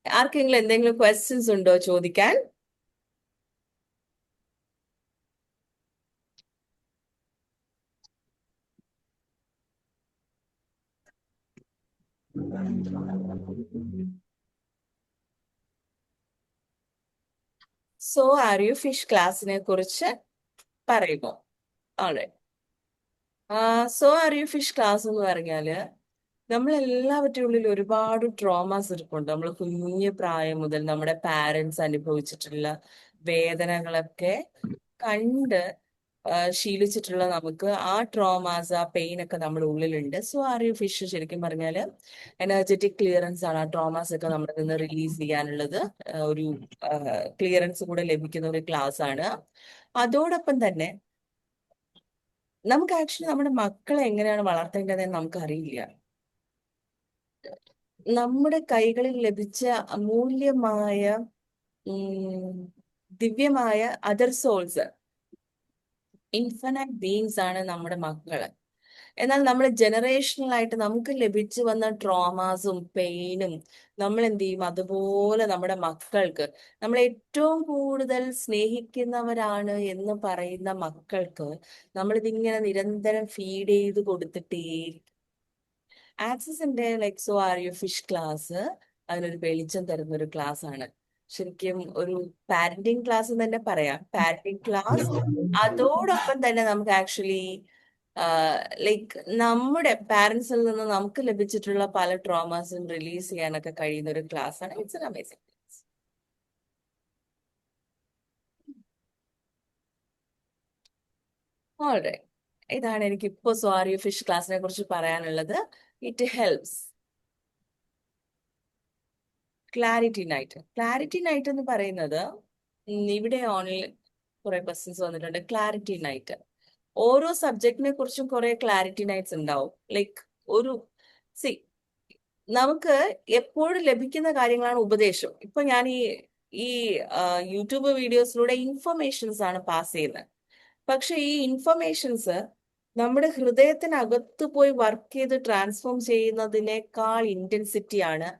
ആർക്കെങ്കിലും എന്തെങ്കിലും ക്വസ്റ്റ്യൻസ് ഉണ്ടോ ചോദിക്കാൻ? സോ ആർ യു ഫിഷ് ക്ലാസ്സിനെ കുറിച്ച് പറയുമോ? ആളെ so are you fish class എന്ന് പറഞ്ഞാല് നമ്മൾ എല്ലാവരുടെ ഉള്ളിൽ ഒരുപാട് ട്രോമാസ് ഇരിപ്പുണ്ട്. നമ്മൾ കുഞ്ഞു പ്രായം മുതൽ നമ്മുടെ പാരൻസ് അനുഭവിച്ചിട്ടുള്ള വേദനകളൊക്കെ കണ്ട് ശീലിച്ചിട്ടുള്ള നമുക്ക് ആ ട്രോമാസ് ആ പെയിൻ ഒക്കെ നമ്മുടെ ഉള്ളിലുണ്ട്. സോ ആർ യു ഫിഷ് ശരിക്കും പറഞ്ഞാൽ എനർജറ്റിക് ക്ലിയറൻസ് ആണ്. ആ ട്രോമാസ് ഒക്കെ നമ്മളിൽ നിന്ന് റിലീസ് ചെയ്യാനുള്ളത് ഒരു ക്ലിയറൻസ് കൂടെ ലഭിക്കുന്ന ഒരു ക്ലാസ് ആണ്. അതോടൊപ്പം തന്നെ നമുക്ക് ആക്ച്വലി നമ്മുടെ മക്കളെ എങ്ങനെയാണ് വളർത്തേണ്ടതെന്ന് നമുക്ക് അറിയില്ല. നമ്മുടെ കൈകളിൽ ലഭിച്ച അമൂല്യമായ ദിവ്യമായ അതർ സോൾസ്, ഇൻഫിനൈറ്റ് ബീയിങ്സ് ആണ് നമ്മുടെ മക്കള്. എന്നാൽ നമ്മൾ ജനറേഷണൽ ആയിട്ട് നമുക്ക് ലഭിച്ചു വന്ന ട്രോമാസും പെയിനും നമ്മൾ എന്ത് ചെയ്യും? അതുപോലെ നമ്മുടെ മക്കൾക്ക്, നമ്മൾ ഏറ്റവും കൂടുതൽ സ്നേഹിക്കുന്നവരാണ് എന്ന് പറയുന്ന മക്കൾക്ക് നമ്മളിതിങ്ങനെ നിരന്തരം ഫീഡ് ചെയ്ത് കൊടുത്തിട്ടേ ആക്സസിന്റെ like so are you fish class അതിനൊരു വെളിച്ചം തരുന്ന ഒരു ക്ലാസ് ആണ്. ശരിക്കും ഒരു പാരന്റിങ് ക്ലാസ് എന്ന് തന്നെ പറയാം. പാരന്റിങ് ക്ലാസ് അതോടൊപ്പം തന്നെ നമുക്ക് ആക്ച്വലി ലൈക്ക് നമ്മുടെ പാരന്റ്സിൽ നിന്ന് നമുക്ക് ലഭിച്ചിട്ടുള്ള പല ട്രോമാസും റിലീസ് ചെയ്യാനൊക്കെ കഴിയുന്ന ഒരു ക്ലാസ് ആണ്. It's an amazing. ഓൾറൈറ്റ്, ഇതാണ് എനിക്ക് ഇപ്പോ സോ ആർ യു ഫിഷ് ക്ലാസ്സിനെ കുറിച്ച് പറയാനുള്ളത്. It helps. Clarity night. Clarity night എന്ന് പറയുന്നത് ഇവിടെ ഓൺലൈൻ കുറെ ക്വസ്റ്റ്യൻസ് വന്നിട്ടുണ്ട്. ക്ലാരിറ്റി നൈറ്റ്, ഓരോ സബ്ജക്റ്റിനെ കുറിച്ചും കുറെ ക്ലാരിറ്റി നൈറ്റ്സ് ഉണ്ടാവും. ലൈക്ക് ഒരു സി നമുക്ക് എപ്പോഴും ലഭിക്കുന്ന കാര്യങ്ങളാണ് ഉപദേശം. ഇപ്പൊ ഞാൻ ഈ യൂട്യൂബ് വീഡിയോസിലൂടെ ഇൻഫർമേഷൻസ് ആണ് പാസ് ചെയ്യുന്നത്. പക്ഷെ ഈ ഇൻഫർമേഷൻസ് നമ്മുടെ ഹൃദയത്തിനകത്ത് പോയി വർക്ക് ചെയ്ത് ട്രാൻസ്ഫോം ചെയ്യുന്നതിനേക്കാൾ ഇന്റൻസിറ്റി ആണ്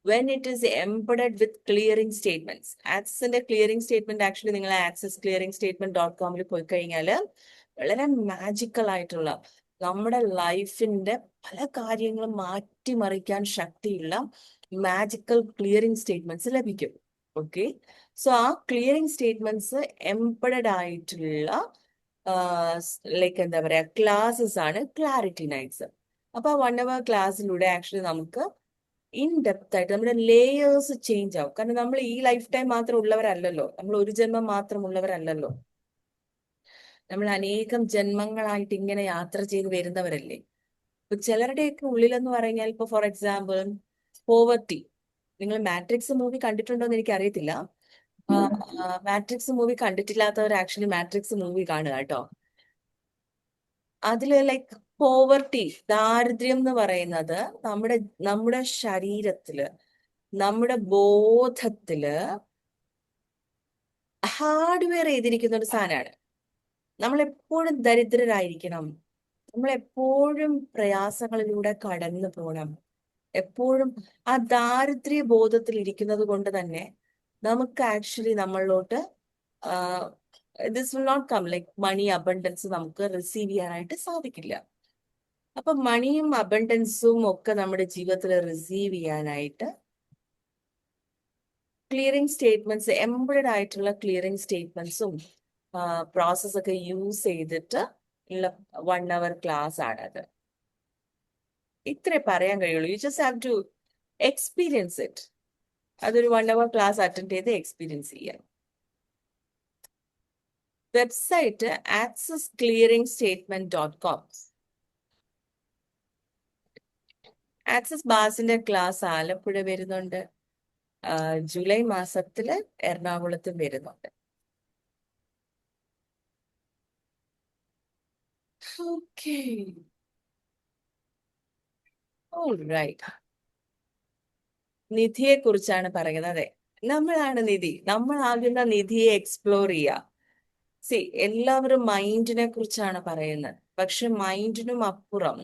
when it is embedded with clearing statements. ആക്സസിന്റെ ക്ലിയറിംഗ് സ്റ്റേറ്റ്മെന്റ് ആക്ച്വലി നിങ്ങൾ accessclearingstatement.com പോയി കഴിഞ്ഞാൽ വളരെ മാജിക്കൽ ആയിട്ടുള്ള നമ്മുടെ ലൈഫിന്റെ പല കാര്യങ്ങളും മാറ്റിമറിക്കാൻ ശക്തിയുള്ള മാജിക്കൽ ക്ലിയറിംഗ് സ്റ്റേറ്റ്മെന്റ്സ് ലഭിക്കും. ഓക്കെ, സോ ആ ക്ലിയറിംഗ് സ്റ്റേറ്റ്മെന്റ്സ് എംബഡഡ് ആയിട്ടുള്ള ലൈക്ക് എന്താ പറയാ ക്ലാസ്സസ് ആണ് ക്ലാരിറ്റി നൈറ്റ്സ്. അപ്പൊ ആ 1 hour ക്ലാസ്സിലൂടെ ആക്ച്വലി നമുക്ക് ഇൻ ഡെപ്ത് ആയിട്ട് നമ്മുടെ ലേയേഴ്സ് ചേഞ്ച് ആവും. കാരണം നമ്മൾ ഈ ലൈഫ് ടൈം മാത്രം ഉള്ളവരല്ലല്ലോ, നമ്മൾ ഒരു ജന്മം മാത്രം ഉള്ളവരല്ലല്ലോ, നമ്മൾ അനേകം ജന്മങ്ങളായിട്ട് ഇങ്ങനെ യാത്ര ചെയ്ത് വരുന്നവരല്ലേ. ഇപ്പൊ ചിലരുടെയൊക്കെ ഉള്ളിലെന്ന് പറഞ്ഞാൽ ഇപ്പൊ ഫോർ എക്സാമ്പിൾ പോവർട്ടി. നിങ്ങൾ മാട്രിക്സ് മൂവി കണ്ടിട്ടുണ്ടോ എന്ന് എനിക്ക് അറിയത്തില്ല. മാട്രിക്സ് മൂവി കണ്ടിട്ടില്ലാത്തവർ ആക്ച്വലി മാട്രിക്സ് മൂവി കാണുക കേട്ടോ. അതില് ലൈക്ക് പോവർട്ടി, ദാരിദ്ര്യം എന്ന് പറയുന്നത് നമ്മുടെ ശരീരത്തില്, നമ്മുടെ ബോധത്തില് ഹാർഡ്വെയർ ചെയ്തിരിക്കുന്ന ഒരു സാധനമാണ്. നമ്മളെപ്പോഴും ദരിദ്രരായിരിക്കണം, നമ്മളെപ്പോഴും പ്രയാസങ്ങളിലൂടെ കടന്നു പോകണം. എപ്പോഴും ആ ദാരിദ്ര്യ ബോധത്തിൽ ഇരിക്കുന്നത് കൊണ്ട് തന്നെ നമുക്ക് ആക്ച്വലി നമ്മളിലോട്ട് this will not come like money abundance നമുക്ക് റിസീവ് ചെയ്യാനായിട്ട് സാധിക്കില്ല. അപ്പൊ മണിയും അബണ്ടൻസും ഒക്കെ നമ്മുടെ ജീവിതത്തിൽ റിസീവ് ചെയ്യാനായിട്ട് ക്ലിയറിംഗ് സ്റ്റേറ്റ്മെന്റ്സ്, എംബഡഡ് ആയിട്ടുള്ള ക്ലിയറിംഗ് സ്റ്റേറ്റ്മെന്റ്സും പ്രോസസ് ഒക്കെ യൂസ് ചെയ്തിട്ട് ഉള്ള 1 hour ക്ലാസ് ആണത്. ഇത്രേ പറയാൻ കഴിയുള്ളൂ. You just have to experience it. അതൊരു 1 hour ക്ലാസ് അറ്റൻഡ് ചെയ്ത് എക്സ്പീരിയൻസ് ചെയ്യാം. Website accessclearingstatement.com. ആക്സസ് ബാസിന്റെ ക്ലാസ് ആലപ്പുഴ വരുന്നുണ്ട്, ജൂലൈ മാസത്തില് എറണാകുളത്തും വരുന്നുണ്ട്. Okay, alright. നിധിയെ കുറിച്ചാണ് പറയുന്നത്. നമ്മളാണ് നിധി. നമ്മളാകുന്ന നിധിയെ എക്സ്പ്ലോർ ചെയ്യുക. സി, എല്ലാവരും മൈൻഡിനെ കുറിച്ചാണ് പറയുന്നത്, പക്ഷെ മൈൻഡിനും അപ്പുറം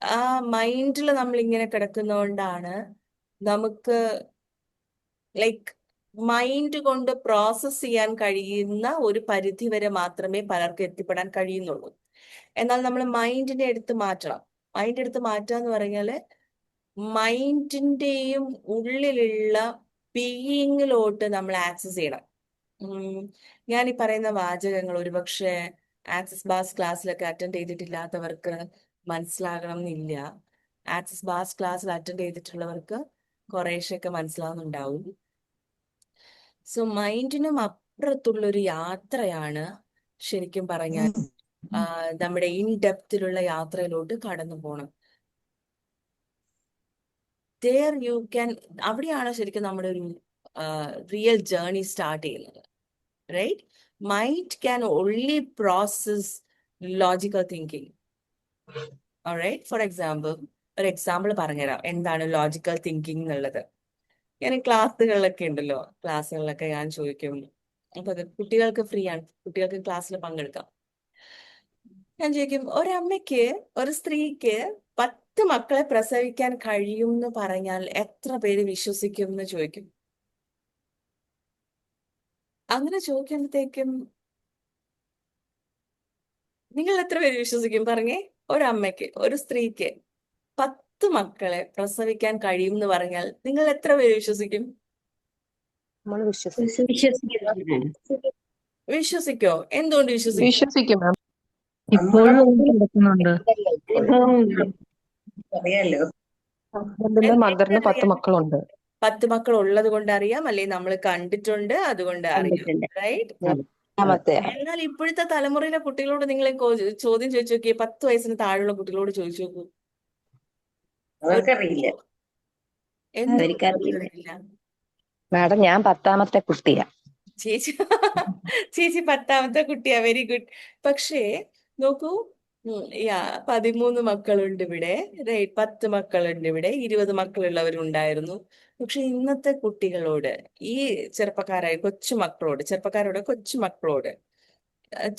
ആ മൈൻഡിൽ നമ്മൾ ഇങ്ങനെ കിടക്കുന്നതുകൊണ്ടാണ് നമുക്ക് ലൈക്ക് മൈൻഡ് കൊണ്ട് പ്രോസസ് ചെയ്യാൻ കഴിയുന്ന ഒരു പരിധി വരെ മാത്രമേ പലർക്കും എത്തിപ്പെടാൻ കഴിയുന്നുള്ളൂ. എന്നാൽ നമ്മൾ മൈൻഡിനെ എടുത്ത് മാറ്റണം. മൈൻഡ് എടുത്ത് മാറ്റുക എന്ന് പറഞ്ഞാൽ മൈൻഡിന്റെയും ഉള്ളിലുള്ള ബീയിങ്ങിലോട്ട് നമ്മൾ ആക്സസ് ചെയ്യണം. ഞാൻ ഈ പറയുന്ന വാചകങ്ങൾ ഒരുപക്ഷെ ആക്സസ് ബാസ് ക്ലാസ്സിലൊക്കെ അറ്റൻഡ് ചെയ്തിട്ടില്ലാത്തവർക്ക് മനസ്സിലാകണം എന്നില്ല. ആക്സസ് ബാസ് ക്ലാസ്സിൽ അറ്റൻഡ് ചെയ്തിട്ടുള്ളവർക്ക് കുറേശ്ശൊക്കെ മനസ്സിലാവുന്നുണ്ടാവും. സോ മൈൻഡിനും അപ്പുറത്തുള്ളൊരു യാത്രയാണ് ശരിക്കും പറഞ്ഞാൽ നമ്മുടെ ഇൻ ഡെപ്തിലുള്ള യാത്രയിലോട്ട് കടന്നു പോകണം. there you can അവിടെയാണ് ശരിക്കും നമ്മുടെ ഒരു റിയൽ ജേർണി സ്റ്റാർട്ട് ചെയ്യുന്നത്. Right? Mind can only process logical thinking. For example, ഒരു എക്സാമ്പിൾ പറഞ്ഞുതരാം എന്താണ് ലോജിക്കൽ തിങ്കിങ് എന്നുള്ളത്. ഞാൻ ക്ലാസ്സുകളിലൊക്കെ ഉണ്ടല്ലോ, ക്ലാസ്സുകളിലൊക്കെ ഞാൻ ചോദിക്കും, അപ്പൊ അത് കുട്ടികൾക്ക് ഫ്രീ ആണ്, കുട്ടികൾക്ക് ക്ലാസ്സിൽ പങ്കെടുക്കാം. ഞാൻ ചോദിക്കും, ഒരമ്മയ്ക്ക്, ഒരു സ്ത്രീക്ക് 10 മക്കളെ പ്രസവിക്കാൻ കഴിയും എന്ന് പറഞ്ഞാൽ എത്ര പേര് വിശ്വസിക്കും എന്ന് ചോദിക്കും. അങ്ങനെ ചോദിക്കുമ്പോഴത്തേക്കും നിങ്ങൾ എത്ര പേര് വിശ്വസിക്കും പറഞ്ഞേ? ഒരമ്മയ്ക്ക്, ഒരു സ്ത്രീക്ക് 10 മക്കളെ പ്രസവിക്കാൻ കഴിയും എന്ന് പറഞ്ഞാൽ നിങ്ങൾ എത്ര പേര് വിശ്വസിക്കും? നമ്മൾ വിശ്വസിക്കും. വിശ്വസിക്കുന്നില്ല. വിശ്വസിക്കോ? എന്തുകൊണ്ട് വിശ്വസിക്കും? വിശ്വസിക്കും മാം. നമ്മളെ ഇപ്പോഴും മക്കൾ നടക്കുന്നുണ്ട്. അറിയാലോ. ഹസ്ബൻഡിന്റെ മദറിന് 10 എന്തറിയാം? മക്കളുണ്ട്. 10 മക്കൾ ഉള്ളത് കൊണ്ട് അറിയാം, അല്ലെങ്കിൽ നമ്മൾ കണ്ടിട്ടുണ്ട് അതുകൊണ്ട് അറിയാം. കണ്ടിട്ടുണ്ട്. റൈറ്റ്? അതെ. രണ്ടാമത്തെ എന്നാൽ ഇപ്പോഴത്തെ തലമുറയിലെ കുട്ടികളോട് നിങ്ങൾ ചോദ്യം ചോദിച്ചു നോക്കിയേ, 10 വയസ്സിന് താഴെയുള്ള കുട്ടികളോട് ചോദിച്ചു നോക്കൂ. അവർക്കറിയില്ല. എന്തുകൊണ്ട് അവർക്കറിയില്ല. അറിയില്ല? മാഡം, ഞാൻ 10ാമത്തെ കുട്ടിയാ. ചേച്ചി ചേച്ചി 10ാമത്തെ കുട്ടിയാ, വെരി ഗുഡ്. പക്ഷേ നോക്കൂ, 13 മക്കളുണ്ട് ഇവിടെ, റൈറ്റ്? 10 മക്കളുണ്ട് ഇവിടെ, 20 മക്കളുള്ളവരുണ്ടായിരുന്നു. പക്ഷെ ഇന്നത്തെ കുട്ടികളോട്, ഈ ചെറുപ്പക്കാരോട് കൊച്ചുമക്കളോട്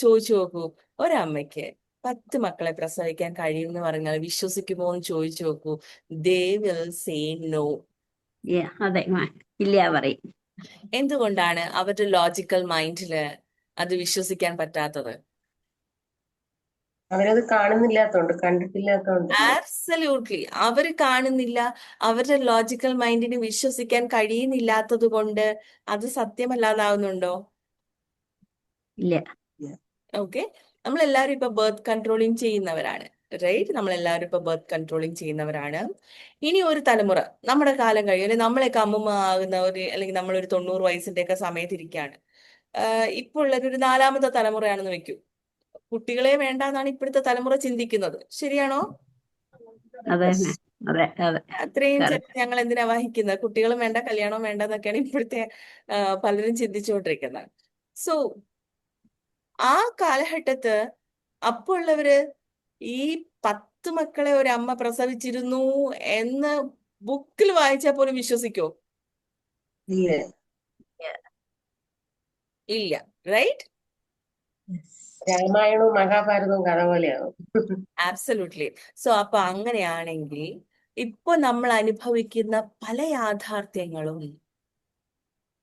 ചോദിച്ചു നോക്കൂ, ഒരമ്മയ്ക്ക് 10 മക്കളെ പ്രസവിക്കാൻ കഴിയുമെന്ന് പറഞ്ഞാൽ വിശ്വസിക്കുമോ എന്ന് ചോദിച്ചു നോക്കൂ. They will say no. അതെ, ഇല്ല പറയും. എന്തുകൊണ്ടാണ് അവരുടെ ലോജിക്കൽ മൈൻഡില് അത് വിശ്വസിക്കാൻ പറ്റാത്തത്? അവരത് കാണുന്നില്ലാത്തോണ്ട്, കണ്ടിട്ടില്ലാത്തോണ്ട്. ആബ്സല്യൂട്ട്ലി. അവര് കാണുന്നില്ല, അവരുടെ ലോജിക്കൽ മൈൻഡിന് വിശ്വസിക്കാൻ കഴിയുന്നില്ലാത്തത് കൊണ്ട് അത് സത്യമല്ലാതാവുന്നുണ്ടോ? ഇല്ല. ഓക്കെ, നമ്മളെല്ലാവരും ഇപ്പൊ ബർത്ത് കൺട്രോളിങ് ചെയ്യുന്നവരാണ്, റൈറ്റ്? നമ്മളെല്ലാവരും ഇപ്പൊ ബർത്ത് കൺട്രോളിങ് ചെയ്യുന്നവരാണ്. ഇനി ഒരു തലമുറ, നമ്മുടെ കാലം കഴിയും, അല്ലെങ്കിൽ നമ്മളെയൊക്കെ അമ്മൂമ്മ ആകുന്ന ഒരു, അല്ലെങ്കിൽ നമ്മളൊരു 90 വയസ്സിന്റെ ഒക്കെ സമയത്തിരിക്കുകയാണ്. ഇപ്പോൾ ഉള്ളൊരു 4ാമത്തെ തലമുറയാണെന്ന് വെക്കൂ. കുട്ടികളെ വേണ്ട എന്നാണ് ഇപ്പോഴത്തെ തലമുറ ചിന്തിക്കുന്നത്. ശരിയാണോ? അതെ അതെ അതെ. അത്രയും Correct. ഞങ്ങൾ എന്തിനാ വഹിക്കുന്നത്, കുട്ടികളും വേണ്ട കല്യാണവും വേണ്ട എന്നൊക്കെയാണ് ഇപ്പോഴത്തെ പലരും ചിന്തിച്ചുകൊണ്ടിരിക്കുന്നത്. സോ ആ കാലഘട്ടത്ത് അപ്പോൾ ഉള്ളവര് ഈ 10 മക്കളെ ഒരു അമ്മ പ്രസവിച്ചിരുന്നു എന്ന് ബുക്കിൽ വായിച്ചാൽ പോലും വിശ്വസിക്കോ? ഇല്ല. ഇല്ല. റൈറ്റ്? രാമായണവും മഹാഭാരതവും കഥ പോലെയാവും. ആബ്സല്യൂട്ട്ലി. സോ അപ്പൊ അങ്ങനെയാണെങ്കിൽ ഇപ്പൊ നമ്മൾ അനുഭവിക്കുന്ന പല യാഥാർത്ഥ്യങ്ങളും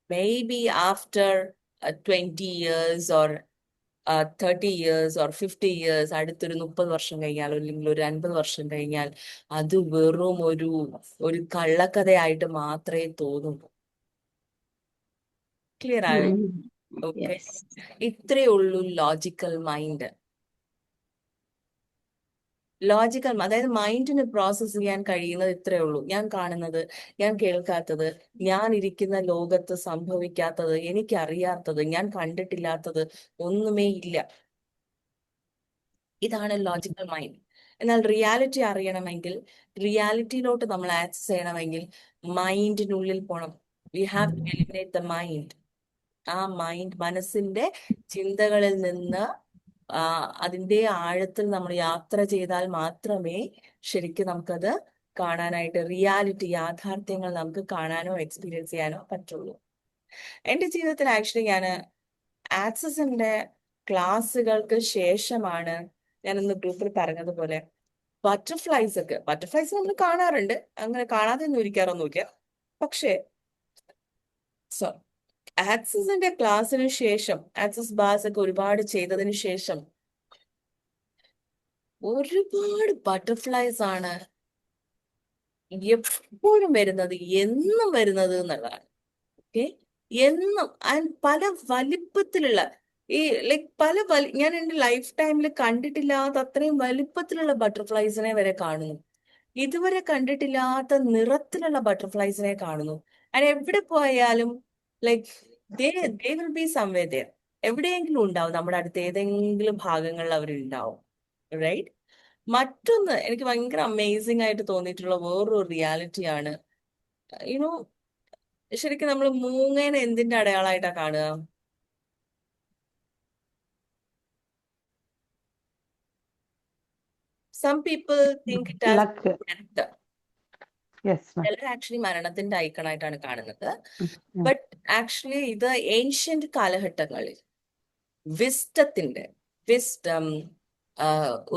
maybe after 20 years or 30 years or 50 years, അടുത്തൊരു 30 വർഷം കഴിഞ്ഞാൽ, അല്ലെങ്കിൽ ഒരു 50 വർഷം കഴിഞ്ഞാൽ അത് വെറും ഒരു കള്ളക്കഥയായിട്ട് മാത്രമേ തോന്നുള്ളൂ. ക്ലിയർ ആയോ? Okay, Yes. ഇത്രയേ ഉള്ളൂ ലോജിക്കൽ മൈൻഡ്. അതായത് മൈൻഡിന് പ്രോസസ് ചെയ്യാൻ കഴിയുന്നത് ഇത്രയേ ഉള്ളൂ. ഞാൻ കാണുന്നത്, ഞാൻ കേൾക്കാത്തത്, ഞാൻ ഇരിക്കുന്ന ലോകത്ത് സംഭവിക്കാത്തത്, എനിക്കറിയാത്തത്, ഞാൻ കണ്ടിട്ടില്ലാത്തത് ഒന്നുമേ ഇല്ല. ഇതാണ് ലോജിക്കൽ മൈൻഡ്. എന്നാൽ റിയാലിറ്റി അറിയണമെങ്കിൽ, റിയാലിറ്റിയിലോട്ട് നമ്മൾ ആക്സസ് ചെയ്യണമെങ്കിൽ മൈൻഡിനുള്ളിൽ പോകണം. We have to eliminate the mind. ആ മനസ്സിന്റെ ചിന്തകളിൽ നിന്ന് അതിന്റെ ആഴത്തിൽ നമ്മൾ യാത്ര ചെയ്താൽ മാത്രമേ ശരിക്കും നമുക്കത് കാണാനായിട്ട്, യാഥാർത്ഥ്യങ്ങൾ നമുക്ക് കാണാനോ എക്സ്പീരിയൻസ് ചെയ്യാനോ പറ്റുള്ളൂ. എൻ്റെ ജീവിതത്തിൽ ആക്ച്വലി ഞാൻ ആക്സസിന്റെ ക്ലാസ്സുകൾക്ക് ശേഷമാണ്, ഞാനിന്ന് ഗ്രൂപ്പിൽ പറഞ്ഞതുപോലെ, ബട്ടർഫ്ലൈസ് നമ്മൾ കാണാറുണ്ട്, അങ്ങനെ കാണാതെ ഒന്നും ഇരിക്കാറൊന്നുമില്ല. പക്ഷേ ആക്സസിന്റെ ക്ലാസ്സിന് ശേഷം, ആക്സസ് ബാസ് ഒക്കെ ഒരുപാട് ചെയ്തതിന് ശേഷം ഒരുപാട് ബട്ടർഫ്ലൈസ് ആണ് എപ്പോഴും വരുന്നത്, എന്നും വരുന്നത് എന്നുള്ളതാണ്. ഓക്കെ, എന്നും ആൻഡ് പല വലിപ്പത്തിലുള്ള ഈ ലൈക്ക് ഞാൻ എൻ്റെ ലൈഫ് ടൈമിൽ കണ്ടിട്ടില്ലാത്ത അത്രയും വലിപ്പത്തിലുള്ള ബട്ടർഫ്ലൈസിനെ വരെ കാണുന്നു. ഇതുവരെ കണ്ടിട്ടില്ലാത്ത നിറത്തിലുള്ള ബട്ടർഫ്ലൈസിനെ കാണുന്നു. ആൻഡ് എവിടെ പോയാലും like they they will be സംവേ there. എവിടെയെങ്കിലും ഉണ്ടാവും, നമ്മുടെ അടുത്ത് ഏതെങ്കിലും ഭാഗങ്ങളിൽ അവരുണ്ടാവും. റൈറ്റ്. മറ്റൊന്ന് എനിക്ക് ഭയങ്കര അമേസിംഗ് ആയിട്ട് തോന്നിയിട്ടുള്ള വേറൊരു റിയാലിറ്റിയാണ്, യുനോ, ശരിക്കും നമ്മൾ മൂങ്ങേനെ എന്തിന്റെ അടയാളമായിട്ടാ കാണുക? Some people think it as luck. Death. Yes ma'am. ചിലർ ആക്ച്വലി മരണത്തിന്റെ ഐക്കണായിട്ടാണ് കാണുന്നത്. ബട്ട് ആക്ച്വലി ഇത് ഏൻഷ്യന്റ് കാലഘട്ടങ്ങളിൽ വിസ്റ്റം,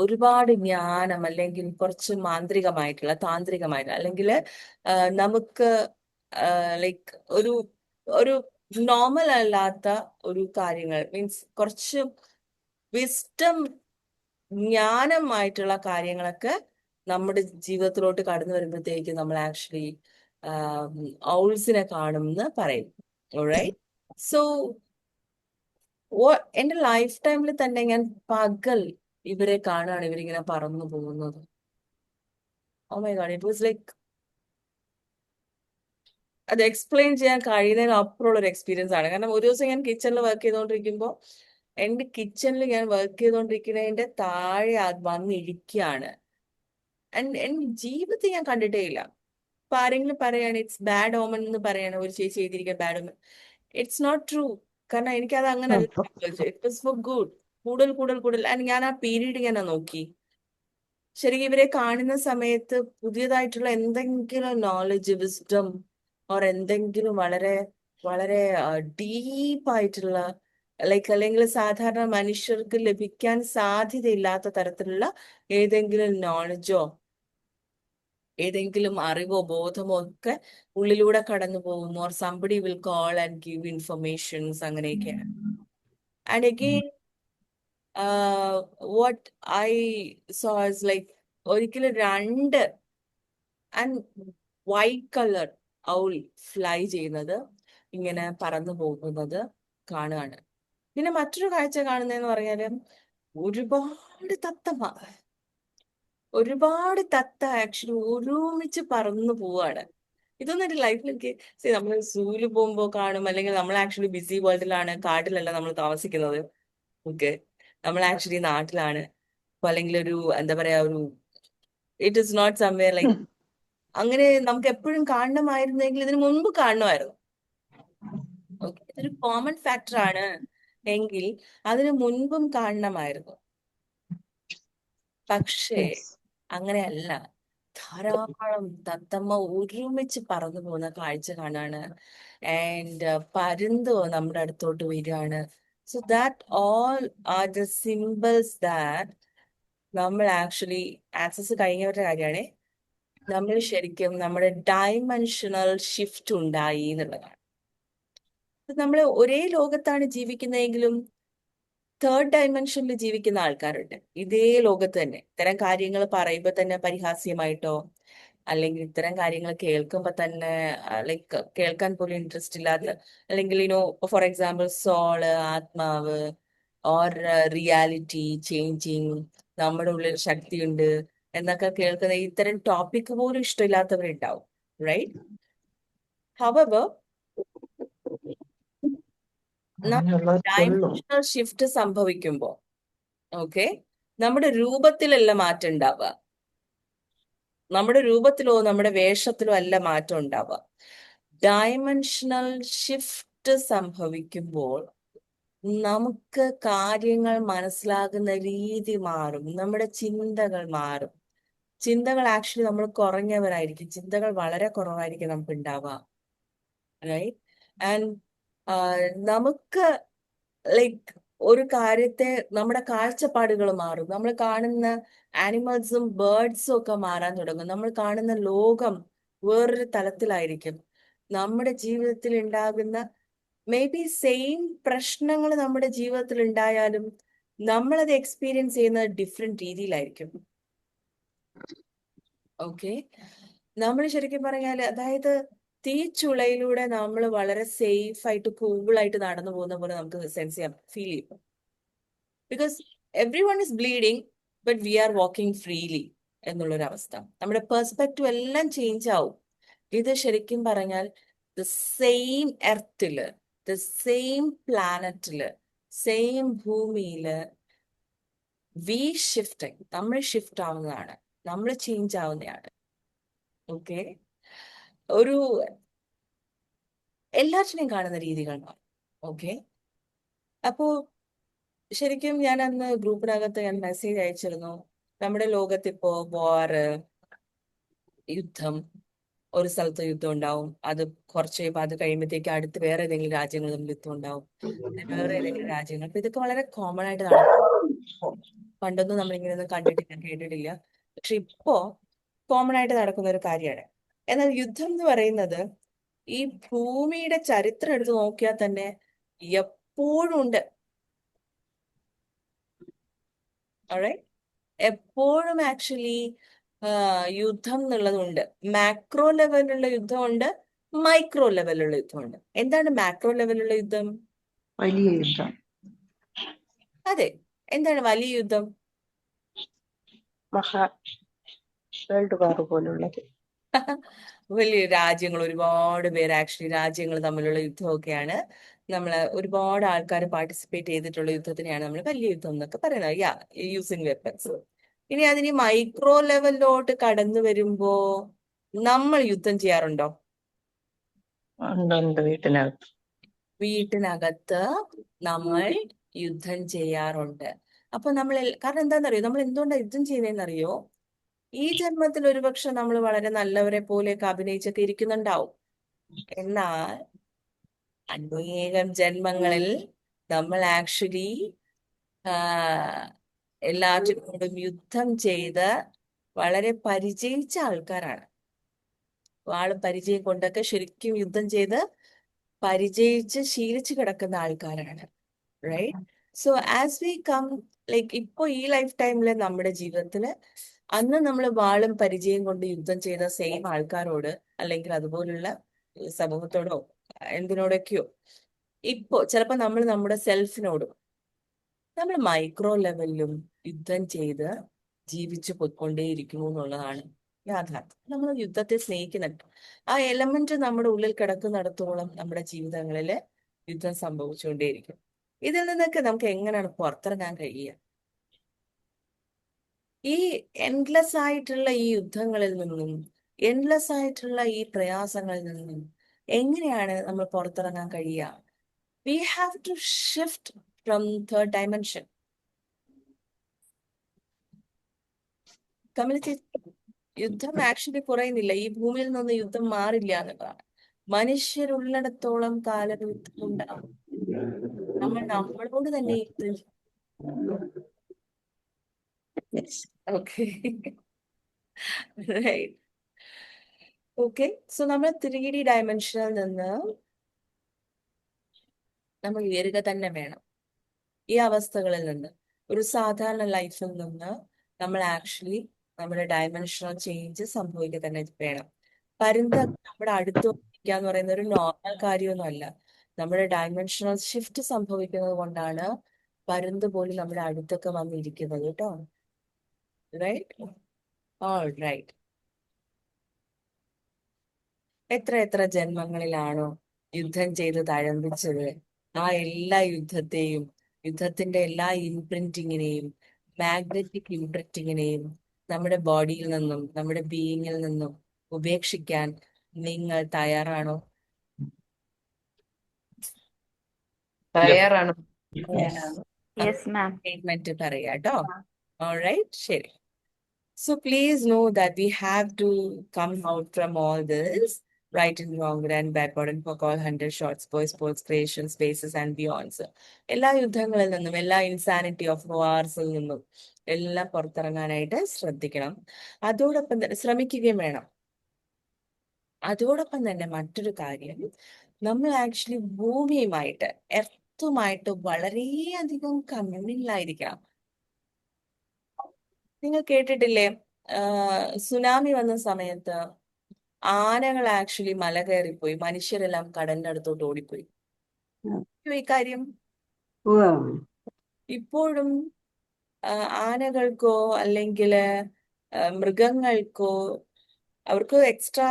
ഒരുപാട് ജ്ഞാനം, അല്ലെങ്കിൽ കുറച്ച് താന്ത്രികമായിട്ടുള്ള അല്ലെങ്കിൽ നമുക്ക് ലൈക്ക് ഒരു നോർമൽ അല്ലാത്ത ഒരു കാര്യങ്ങൾ, മീൻസ് കുറച്ച് വിസ്റ്റം, ജ്ഞാനമായിട്ടുള്ള കാര്യങ്ങളൊക്കെ നമ്മുടെ ജീവിതത്തിലോട്ട് കടന്നു വരുമ്പോഴത്തേക്ക് നമ്മൾ ആക്ച്വലി ഔൾസിനെ കാണും എന്ന് പറയും. ഓൾറൈറ്റ്. സോ എന്റെ ലൈഫ് ടൈമിൽ തന്നെ ഞാൻ പകൽ ഇവരെ കാണുകയാണ്, ഇവരിങ്ങനെ പറന്നു പോകുന്നത്. Oh my god, it was like അത് എക്സ്പ്ലെയിൻ ചെയ്യാൻ കഴിയുന്നതിന് അപ്പുറമുള്ള ഒരു എക്സ്പീരിയൻസ് ആണ്. കാരണം ഒരു ദിവസം ഞാൻ കിച്ചണിൽ വർക്ക് ചെയ്തുകൊണ്ടിരിക്കുമ്പോൾ എന്റെ കിച്ചണിൽ ഞാൻ വർക്ക് ചെയ്തുകൊണ്ടിരിക്കുന്നതിന്റെ താഴെ അത് വന്നിരിക്കുകയാണ്. എന്റെ ജീവിതത്തിൽ ഞാൻ കണ്ടിട്ടേ ഇല്ല. ഇപ്പൊ ആരെങ്കിലും പറയാണ് ഇറ്റ്സ് ബാഡ് ഓമൻ എന്ന് പറയാണ്, ഒരു ചേച്ചി ചെയ്തിരിക്കാൻ bad omen. It's not true. കാരണം എനിക്കത് അങ്ങനെ അല്ല സംഭവിച്ചത്. It was for good. കൂടുതൽ ആൻഡ് ഞാൻ ആ പീരീഡ് ഞാൻ നോക്കി. ശരിക്കും ഇവരെ കാണുന്ന സമയത്ത് പുതിയതായിട്ടുള്ള എന്തെങ്കിലും നോളജ്, വിസ്ഡം, ഓർ എന്തെങ്കിലും വളരെ വളരെ ഡീപ്പായിട്ടുള്ള ലൈക്ക്, അല്ലെങ്കിൽ സാധാരണ മനുഷ്യർക്ക് ലഭിക്കാൻ സാധ്യതയില്ലാത്ത തരത്തിലുള്ള ഏതെങ്കിലും നോളജോ ഏതെങ്കിലും അറിവോ ബോധമോ ഒക്കെ ഉള്ളിലൂടെ കടന്നു പോകുന്നു. Or somebody will call and give informations, അങ്ങനെയൊക്കെയാണ്. And again what I saw is like ഒരിക്കലും രണ്ട് and white colour owl fly ചെയ്യുന്നത്, ഇങ്ങനെ പറന്നു പോകുന്നത് കാണുകയാണ്. പിന്നെ മറ്റൊരു കാഴ്ച കാണുന്നതെന്ന് പറഞ്ഞാല് ഒരുപാട് തത്ത ആക്ച്വലി ഒരുമിച്ച് പറന്നു പോവാണ്. ഇതൊന്നും എന്റെ ലൈഫിൽ എനിക്ക് നമ്മൾ സൂല് പോകുമ്പോൾ കാണും, അല്ലെങ്കിൽ നമ്മൾ ആക്ച്വലി ബിസി വേൾഡിലാണ്, കാട്ടിലല്ല നമ്മൾ താമസിക്കുന്നത്. ഓക്കെ, നമ്മൾ ആക്ച്വലി നാട്ടിലാണ്. അപ്പൊ അല്ലെങ്കിൽ ഒരു എന്താ പറയാ, it is not somewhere like അങ്ങനെ നമുക്ക് എപ്പോഴും കാണണമായിരുന്നെങ്കിൽ ഇതിനു മുൻപ് കാണണമായിരുന്നു. ഓക്കെ, ഇതൊരു കോമൺ ഫാക്ടർ ആണ് എങ്കിൽ അതിനു മുൻപും കാണണമായിരുന്നു. പക്ഷേ അങ്ങനെയല്ല. ധാരാളം തത്തമ്മ ഒരുമിച്ച് പറന്നു പോകുന്ന കാഴ്ച കാണാണ്. ആൻഡ് പരുന്ത് നമ്മുടെ അടുത്തോട്ട് വരികയാണ്. So that all are the symbols that നമ്മൾ ആക്ച്വലി ആക്സസ് കഴിഞ്ഞവരുടെ കാര്യമാണ്. നമ്മൾ ശരിക്കും നമ്മുടെ ഡൈമെൻഷണൽ ഷിഫ്റ്റ് ഉണ്ടായി എന്നുള്ളതാണ്. നമ്മൾ ഒരേ ലോകത്താണ് ജീവിക്കുന്നതെങ്കിലും തേർഡ് ഡയമെൻഷനിൽ ജീവിക്കുന്ന ആൾക്കാരുണ്ട്. ഇതേ ലോകത്ത് തന്നെ ഇത്തരം കാര്യങ്ങൾ പറയുമ്പോൾ തന്നെ പരിഹാസ്യമായിട്ടോ, അല്ലെങ്കിൽ ഇത്തരം കാര്യങ്ങൾ കേൾക്കുമ്പോൾ തന്നെ ലൈക്ക് കേൾക്കാൻ പോലും ഇൻട്രസ്റ്റ് ഇല്ലാത്ത, അല്ലെങ്കിൽ ഫോർ എക്സാമ്പിൾ സോള്, ആത്മാവ്, ഓർ റിയാലിറ്റി ചേഞ്ചിങ്, നമ്മുടെ ഉള്ളിൽ ശക്തിയുണ്ട് എന്നൊക്കെ കേൾക്കുന്ന ഇത്തരം ടോപ്പിക് പോലും ഇഷ്ടമില്ലാത്തവരുണ്ടാവും. റൈറ്റ്. ഹവർ ഡയമെൻഷണൽ ഷിഫ്റ്റ് സംഭവിക്കുമ്പോൾ ഓക്കെ, നമ്മുടെ രൂപത്തിലല്ല മാറ്റം ഉണ്ടാവുക, നമ്മുടെ രൂപത്തിലോ നമ്മുടെ വേഷത്തിലോ അല്ല മാറ്റം ഉണ്ടാവുക. ഡയമെൻഷണൽ ഷിഫ്റ്റ് സംഭവിക്കുമ്പോൾ നമുക്ക് കാര്യങ്ങൾ മനസ്സിലാകുന്ന രീതി മാറും, നമ്മുടെ ചിന്തകൾ മാറും. ചിന്തകൾ ആക്ച്വലി നമ്മൾ കുറഞ്ഞവരായിരിക്കും, ചിന്തകൾ വളരെ കുറവായിരിക്കും നമുക്ക് ഉണ്ടാവുക. റൈറ്റ്. ആൻഡ് നമുക്ക് ലൈക്ക് ഒരു കാര്യത്തെ നമ്മുടെ കാഴ്ചപ്പാടുകൾ മാറും. നമ്മൾ കാണുന്ന ആനിമൽസും ബേർഡ്സും ഒക്കെ മാറാൻ തുടങ്ങും. നമ്മൾ കാണുന്ന ലോകം വേറൊരു തലത്തിലായിരിക്കും. നമ്മുടെ ജീവിതത്തിൽ ഉണ്ടാകുന്ന മേ ബി സെയിം പ്രശ്നങ്ങൾ നമ്മുടെ ജീവിതത്തിൽ ഉണ്ടായാലും നമ്മളത് എക്സ്പീരിയൻസ് ചെയ്യുന്നത് ഡിഫറെന്റ് രീതിയിലായിരിക്കും. ഓക്കെ, നമ്മൾ ശരിക്കും പറഞ്ഞാൽ, അതായത് തീച്ചുളയിലൂടെ നമ്മൾ വളരെ സേഫ് ആയിട്ട് കൂളായിട്ട് നടന്നു പോകുന്ന പോലെ നമുക്ക് സെൻസ് ചെയ്യാം, ഫീൽ ചെയ്യും. Because everyone is bleeding but we are walking freely എന്നുള്ളൊരവസ്ഥ. നമ്മുടെ പെർസ്പെക്റ്റീവ് എല്ലാം ചേഞ്ച് ആവും. ഇത് ശരിക്കും പറഞ്ഞാൽ ദ സെയിം എർത്തില്, ദ സെയിം പ്ലാനറ്റില്, സെയിം ഭൂമിയില് വി ഷിഫ്റ്റിംഗ്, നമ്മൾ ഷിഫ്റ്റ് ആവുന്നതാണ്, നമ്മൾ ചേഞ്ച് ആവുന്നതാണ്. ഓക്കെ, ഒരു എല്ലാറ്റിനെയും കാണുന്ന രീതികൾ മാറും. ഓക്കെ, അപ്പോ ശരിക്കും ഞാൻ അന്ന് ഗ്രൂപ്പിനകത്ത് ഞാൻ മെസ്സേജ് അയച്ചിരുന്നു, നമ്മുടെ ലോകത്തിപ്പോ വാറ്, യുദ്ധം, ഒരു സ്ഥലത്ത് യുദ്ധം ഉണ്ടാവും, അത് കുറച്ച് കഴിയുമ്പോൾ അത് കഴിയുമ്പോഴത്തേക്ക് അടുത്ത് വേറെ ഏതെങ്കിലും രാജ്യങ്ങൾ തമ്മിൽ യുദ്ധം ഉണ്ടാവും, പിന്നെ വേറെ ഏതെങ്കിലും രാജ്യങ്ങൾ. അപ്പൊ ഇതൊക്കെ വളരെ കോമൺ ആയിട്ട് നടക്കും. പണ്ടൊന്നും നമ്മളിങ്ങനെയൊന്നും കണ്ടിട്ടില്ല, കേട്ടിട്ടില്ല. പക്ഷെ ഇപ്പോ കോമൺ ആയിട്ട് നടക്കുന്ന ഒരു കാര്യമാണ്. എന്നാൽ യുദ്ധം എന്ന് പറയുന്നത് ഈ ഭൂമിയുടെ ചരിത്രം എടുത്ത് നോക്കിയാൽ തന്നെ എപ്പോഴും ഉണ്ട്. alright? എപ്പോഴും ആക്ച്വലി യുദ്ധം എന്നുള്ളതുണ്ട്. മാക്രോ ലെവലിലുള്ള യുദ്ധമുണ്ട്, മൈക്രോ ലെവലിലുള്ള യുദ്ധമുണ്ട്. എന്താണ് മാക്രോ ലെവലിലുള്ള യുദ്ധം? വലിയ യുദ്ധം. അതെ, എന്താണ് വലിയ യുദ്ധം? മഹാ വേൾഡ് വാർ പോലുള്ളത്. വലിയ രാജ്യങ്ങൾ, ഒരുപാട് പേര്, ആക്ച്വലി രാജ്യങ്ങൾ തമ്മിലുള്ള യുദ്ധമൊക്കെയാണ് നമ്മൾ ഒരുപാട് ആൾക്കാർ പാർട്ടിസിപ്പേറ്റ് ചെയ്തിട്ടുള്ള യുദ്ധത്തിനെയാണ് നമ്മൾ വലിയ യുദ്ധം എന്നൊക്കെ പറയുന്നത്. യാ, യൂസിങ് വെപ്പൺസ്. ഇനി അതിന് മൈക്രോ ലെവലിലോട്ട് കടന്നു വരുമ്പോ നമ്മൾ യുദ്ധം ചെയ്യാറുണ്ടോ? ഉണ്ട് വീട്ടിനകത്ത്. വീട്ടിനകത്ത് നമ്മൾ യുദ്ധം ചെയ്യാറുണ്ട്. അപ്പൊ നമ്മൾ കാരണം എന്താണെന്നറിയോ, നമ്മൾ എന്തുകൊണ്ടാണ് യുദ്ധം ചെയ്യുന്നതെന്നറിയോ? ഈ ജന്മത്തിൽ ഒരുപക്ഷെ നമ്മൾ വളരെ നല്ലവരെ പോലെയൊക്കെ അഭിനയിച്ചൊക്കെ ഇരിക്കുന്നുണ്ടാവും. എന്നാൽ അനേകം ജന്മങ്ങളിൽ നമ്മൾ ആക്ച്വലി എല്ലാറ്റിനോടും യുദ്ധം ചെയ്ത് വളരെ പരിചയിച്ച ആൾക്കാരാണ്. വാളും പരിചയം കൊണ്ടൊക്കെ ശരിക്കും യുദ്ധം ചെയ്ത് പരിചയിച്ച് ശീലിച്ചു കിടക്കുന്ന ആൾക്കാരാണ്. Right? So as we come, like ഇപ്പോ ഈ ലൈഫ് ടൈമില് നമ്മുടെ ജീവിതത്തില് അന്ന് നമ്മൾ വാളും പരിചയം കൊണ്ട് യുദ്ധം ചെയ്ത സെയിം ആൾക്കാരോട്, അല്ലെങ്കിൽ അതുപോലുള്ള സമൂഹത്തോടോ എന്തിനോടൊക്കെയോ ഇപ്പോ ചിലപ്പോ നമ്മൾ നമ്മുടെ സെൽഫിനോടും നമ്മൾ മൈക്രോ ലെവലിലും യുദ്ധം ചെയ്ത് ജീവിച്ചു പോയിക്കൊണ്ടേയിരിക്കുന്നു എന്നുള്ളതാണ് യാഥാർത്ഥ്യം. നമ്മൾ യുദ്ധത്തെ സ്നേഹിക്കുന്നുണ്ട്. ആ എലമെന്റ് നമ്മുടെ ഉള്ളിൽ കിടക്കുന്നിടത്തോളം നമ്മുടെ ജീവിതങ്ങളിൽ യുദ്ധം സംഭവിച്ചുകൊണ്ടേയിരിക്കും. ഇതിൽ നിന്നൊക്കെ നമുക്ക് എങ്ങനെയാണ് പുറത്തിറങ്ങാൻ കഴിയുക? ഈ എൻഡ്ലെസ് ആയിട്ടുള്ള ഈ യുദ്ധങ്ങളിൽ നിന്നും, എൻഡ്ലെസ് ആയിട്ടുള്ള ഈ പ്രയാസങ്ങളിൽ നിന്നും എങ്ങനെയാണ് നമ്മൾ പുറത്തിറങ്ങാൻ കഴിയുക? We have to shift from third dimension. Community, യുദ്ധം ആക്ച്വലി കുറയുന്നില്ല, ഈ ഭൂമിയിൽ നിന്ന് യുദ്ധം മാറില്ല എന്നുള്ളതാണ്. മനുഷ്യരുള്ളിടത്തോളം കാലം യുദ്ധം ഉണ്ടാവും. നമ്മൾ നമ്മളോട് തന്നെ യുദ്ധം ചെയ്യും. Okay, right. ഓക്കെ, സോ നമ്മൾ 3D ഡയമെൻഷനിൽ നിന്ന് നമ്മൾ ഉയരുക തന്നെ വേണം. ഈ അവസ്ഥകളിൽ നിന്ന്, ഒരു സാധാരണ ലൈഫിൽ നിന്ന് നമ്മൾ ആക്ച്വലി നമ്മുടെ ഡയമെൻഷണൽ ചേഞ്ച് സംഭവിക്കുക തന്നെ വേണം. പരുന്ത് നമ്മുടെ അടുത്ത് വന്നിരിക്കുക എന്ന് പറയുന്ന ഒരു നോർമൽ കാര്യമൊന്നുമല്ല. നമ്മുടെ ഡയമെൻഷണൽ ഷിഫ്റ്റ് സംഭവിക്കുന്നത് കൊണ്ടാണ് പരുന്ത് പോലും നമ്മുടെ അടുത്തൊക്കെ വന്നിരിക്കുന്നത് കേട്ടോ. റൈറ്റ്? All right. എത്ര എത്ര ജന്മങ്ങളിലാണോ യുദ്ധം ചെയ്ത് തഴമ്പിച്ചത്, ആ എല്ലാ യുദ്ധത്തെയും, യുദ്ധത്തിന്റെ എല്ലാ ഇംപ്രിന്റിങ്ങിനെയും, മാഗ്നറ്റിക് ഇംപ്രിന്റിങ്ങിനെയും നമ്മുടെ ബോഡിയിൽ നിന്നും, നമ്മുടെ ബീയിങ്ങിൽ നിന്നും ഉപേക്ഷിക്കാൻ നിങ്ങൾ തയ്യാറാണോ? തയ്യാറാണ്. Yes ma'am. സ്റ്റേറ്റ്മെന്റ് പറയാട്ടോ. ഓൾറൈറ്റ്, ശരി. So please know that we have to come out from all this, right and wrong, and backward and forward, 100 shots, boys, sports, creation, spaces and beyonds. എല്ലാ യുദ്ധങ്ങളിൽ നിന്നും, എല്ലാ ഇൻസാനിറ്റി ഓഫ് വാർസിൽ നിന്നും എല്ലാം പുറത്തിറങ്ങാനായിട്ട് ശ്രദ്ധിക്കണം. അതോടൊപ്പം തന്നെ ശ്രമിക്കുകയും വേണം. അതോടൊപ്പം തന്നെ മറ്റൊരു കാര്യം, നമ്മൾ ആക്ച്വലി ഭൂമിയുമായിട്ട്, എർത്തുമായിട്ട് വളരെയധികം കമ്മ്യൂണിലായിരിക്കണം. നിങ്ങൾ കേട്ടിട്ടില്ലേ, സുനാമി വന്ന സമയത്ത് ആനകൾ ആക്ച്വലി മല കയറിപ്പോയി, മനുഷ്യരെല്ലാം കടലിന്റെ അടുത്തോട്ട് ഓടിപ്പോയി. ഉം. ഈ കാര്യം ഉവ്വ്. ഇപ്പോഴും ആനകൾക്കോ അല്ലെങ്കിൽ മൃഗങ്ങൾക്കോ അവർക്ക് എക്സ്ട്രാ